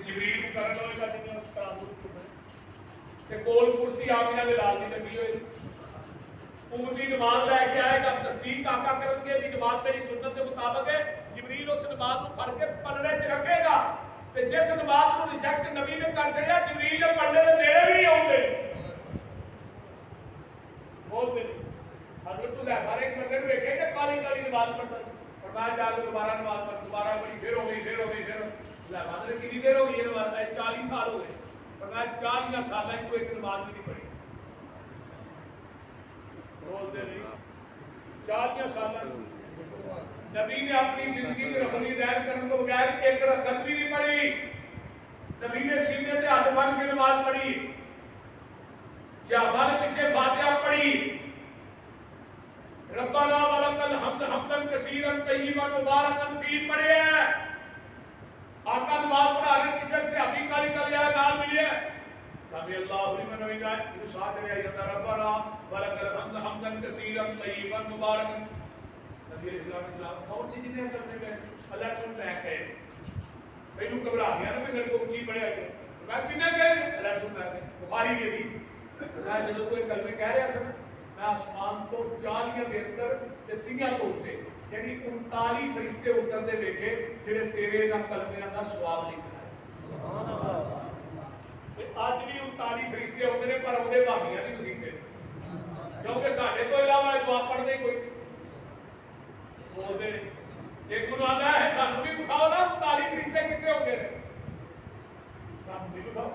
جبریل کو کرنا ہوئے گا جنہیں اس طرح تے کول کرسی آپ انہاں دے لال دی لگی ہوئی. امتی نماز لے کے آئے گا, تصدیق آقا کرن گے جی نماز میری سنت کے مطابق ہے. جبریل اس نماز کو پڑھ کے پلڑے چ رکھے گا تے جس نماز کو ریجیکٹ نبی نے کر چھڑیا جبریل نے پلڑے دے نیڑے بھی نہیں آؤندے. بولتے نہیں. حضرت حذیفہ نے ایک بندے کو دیکھے کہ کالی کالی نماز پڑھتا, فرمایا جا کے دوبارہ نماز پڑھ. دوبارہ پڑھی, پھر ہو گئی, پھر ہو گئی, پھر مدر کتنی دیر ہو گئی ہے نماز 40 سال ہو گئے پر میں 40 سال کو ایک نماز بھی نہیں پڑھی بولتے نہیں 40 سال نبی نے اپنی زندگی کی رفلی دائر کرنے کو بغیر ایک رکعت بھی نہیں پڑھی نبی نے سینے سے ہاتھ بن کے نماز پڑھی صحابہ نے پیچھے فاتحہ پڑھی ربنا ولک الحمد حمدا کثیرا طیبا مبارکا فیہ پڑھے ہیں آقا نماز پڑھا رہے پیچھے سے ابھی کالی کالی آئے نام ملی ہے سبحان اللہ لمن حمدہ یہ ساتھ چلے جاتا ربنا ولک الحمد حمدا کثیرا طیبا مبارکا نبی علیہ السلام کون سی چیزیں کرنے گئے اللہ سن میں کہے پہلو گھبرا گیا نا میرے کو اونچی پڑھیا گیا میں کنے گئے اللہ سن میں کہے بخاری کی حدیث میں جب کوئی کلمے کہہ رہا سن میں آسمان تو 40 دے اندر تے 30 تو اٹھے یعنی 39 فرشتے اترتے دیکھے جڑے تیرے نہ کلمیاں دا ثواب لکھنا ہے سبحان اللہ تے اج بھی 39 فرشتے ہوندے نے پر اودے بھابیاں نہیں مسیتے کیونکہ ساڈے تو علاوہ دعا پڑھدے کوئی بولدے ایک نوں آندا ہے سانوں بھی بتاؤ نا 39 فرشتے کتنے ہو گئے سانوں بھی بتاؤ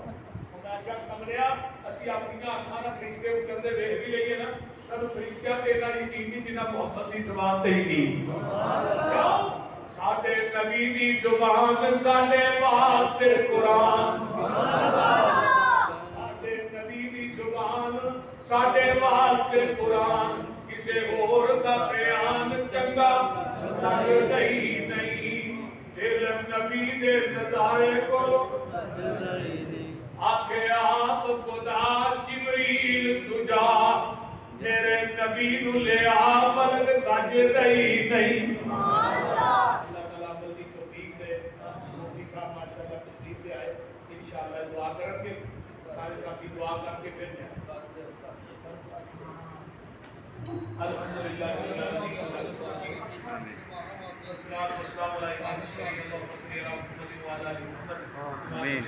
کیا کمریا اسی اپنی اکھاں نال فرشتے اترتے ویکھ بھی لئیے نا سانوں فرشتیاں تے اتنا یقین نہیں جنہ محبت دی زبان تے یقین کیوں ساڈے نبی دی زبان ساڈے واسطے قرآن ساڈے نبی دی زبان ساڈے واسطے قرآن کسے اور دا بیان چنگا لگدا ہی نہیں دل نبی دے نظارے کو آکھے آپ خدا جبریل تجا میرے نبی نو لے آ فلک سجدہ ہی نہیں اللہ تعالیٰ عمل دی توفیق دے مفتی صاحب ماشاءاللہ تشریف لے آئے انشاءاللہ دعا کریں گے سارے ساتھی دعا کر کے پھر جائیں الحمدللہ والصلاة والسلام علی محمد صلی اللہ علیہ وسلم آمین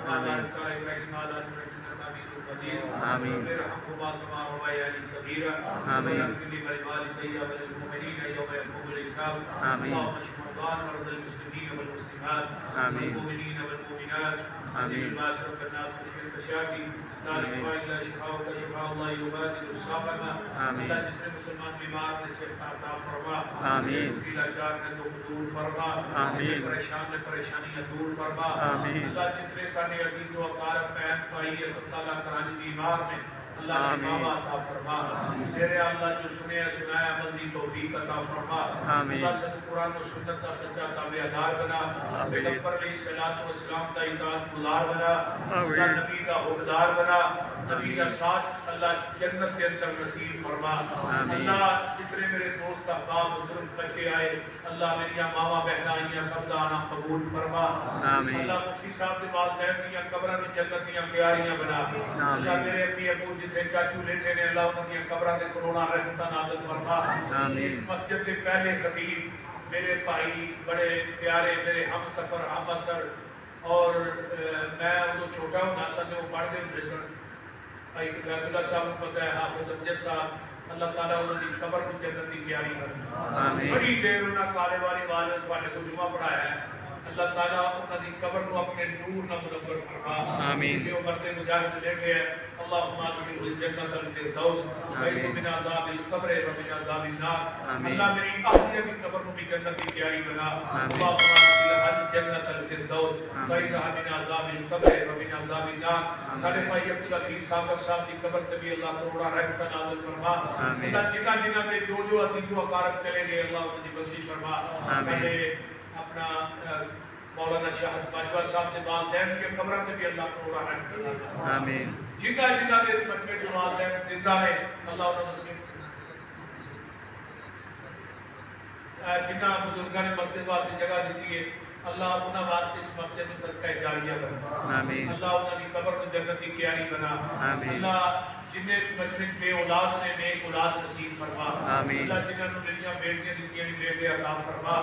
آمین آمین ارحمهما كما ربياني صغيرا آمين واغفر لوالدي وللمؤمنين يوم يقوم الحساب اللهم اشف مرضانا ومرضى المسلمين والمسلمات والمؤمنين والمؤمنات آمين ما شرف الناس وشفيك شافي لا شفاء الا شفاءك شفاء الله يغادر السقما آمين اللہ جتنے مسلمان بیمار نے صحت عطا فرما آمین کی لاچار نے دور فرما آمین پریشان نے پریشانیاں دور فرما آمین اللہ جتنے سارے عزیز و اقارب بہن بھائی اسد تعالیٰ کرانی بیمار میں اللہ شفا عطا فرما میرے اللہ جو سنے سنایا عمل دی توفیق عطا فرما اللہ سے قرآن و سنت کا سچا تابعدار بنا پیغمبر علیہ الصلوۃ والسلام کا اطاعت گزار بنا اللہ نبی کا حوادار بنا نبی کا ساتھ اللہ جنت کے اندر نصیب فرما اللہ جتنے میرے دوست احباب بزرگ بچے آئے اللہ میری ماما بہناں آئیاں سب کا آنا قبول فرما اللہ مفتی صاحب کے والدین دیاں قبراں میں جنت دیاں پیاریاں بنا اللہ میرے امی ابو جتنے چاچو لیٹے نے اللہ ان دیاں قبراں تے کروڑاں رحمتاں نازل فرما اس مسجد کے پہلے خطیب میرے بھائی بڑے پیارے میرے ہم سفر ہم اثر اور میں وہ چھوٹا ہوں ناسا سے وہ پڑھ دے ہوئے سن بھائی کفایت اللہ صاحب فتح حافظ امجد صاحب اللہ تعالیٰ انہوں نے قبر میں جنت کی تیاری کر بڑی دیر انہوں نے کالے والی والد والے کو جمعہ پڑھایا ہے اللہ تعالیٰ انہوں نے قبر کو اپنے نور نہ منور فرما جو مرد مجاہد لیٹے ہیں اللہم آدخلہ الجنت الفردوس وعیذ من عذاب القبر ومن عذاب النار اللہ میری اہلیہ کی قبر کو بھی جنت کی تیاری بنا اللہم آدخلہ الجنت الفردوس وعیذ من عذاب القبر ومن عذاب النار سارے بھائی عبدالعزیز صاحب صاحب کی قبر تبھی اللہ کروڑا رحمتہ نازل فرما اللہ جنہ جنہ میں جو عزیز و اقارب چلے گئے اللہ انہوں نے بخشش فرما سارے اپنا مولانا شاہد باجوہ صاحب نے والدین کے قبروں سے بھی اللہ کروڑا رحمت آمین جنہ جنہ نے اس مجمع جو والدین زندہ ہے اللہ انہوں نے جنہ بزرگاں نے مسجد واسطے جگہ دیتی ہے اللہ انہاں واسطے اس مسجد میں صدقہ جاریہ بنا اللہ انہاں کی قبر کو جنت کی کیاری بنا اللہ جنہیں اس مجمع میں اولاد نے نیک اولاد نصیب فرما اللہ جنہوں نے میریاں بیٹیاں دیتیاں بیٹے عطا فرما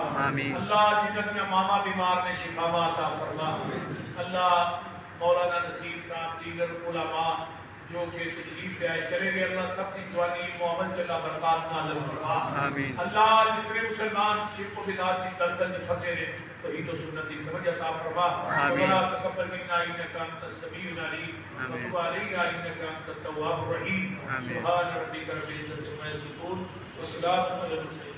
اللہ جنہوں نے ماما بیمار نے شفا عطا فرما اللہ مولانا نصیب صاحب دیگر علماء جو کہ تشریف لے آئے چلے گئے، اللہ سب کی جوانی معامل چلا برکات نازل فرما۔ آمین۔ اللہ جتنے مسلمان شرک و بدعات کی دلدل سے پھنسے ہیں توحید و سنت کی سمجھ عطا فرما۔ آمین۔ ربنا تقبل منا انک انت السمیع العلیم آمین۔ وتب علینا انک انت التواب الرحیم۔ آمین۔ سبحان ربک رب العزۃ عما یصفون وسلام علی المرسلین۔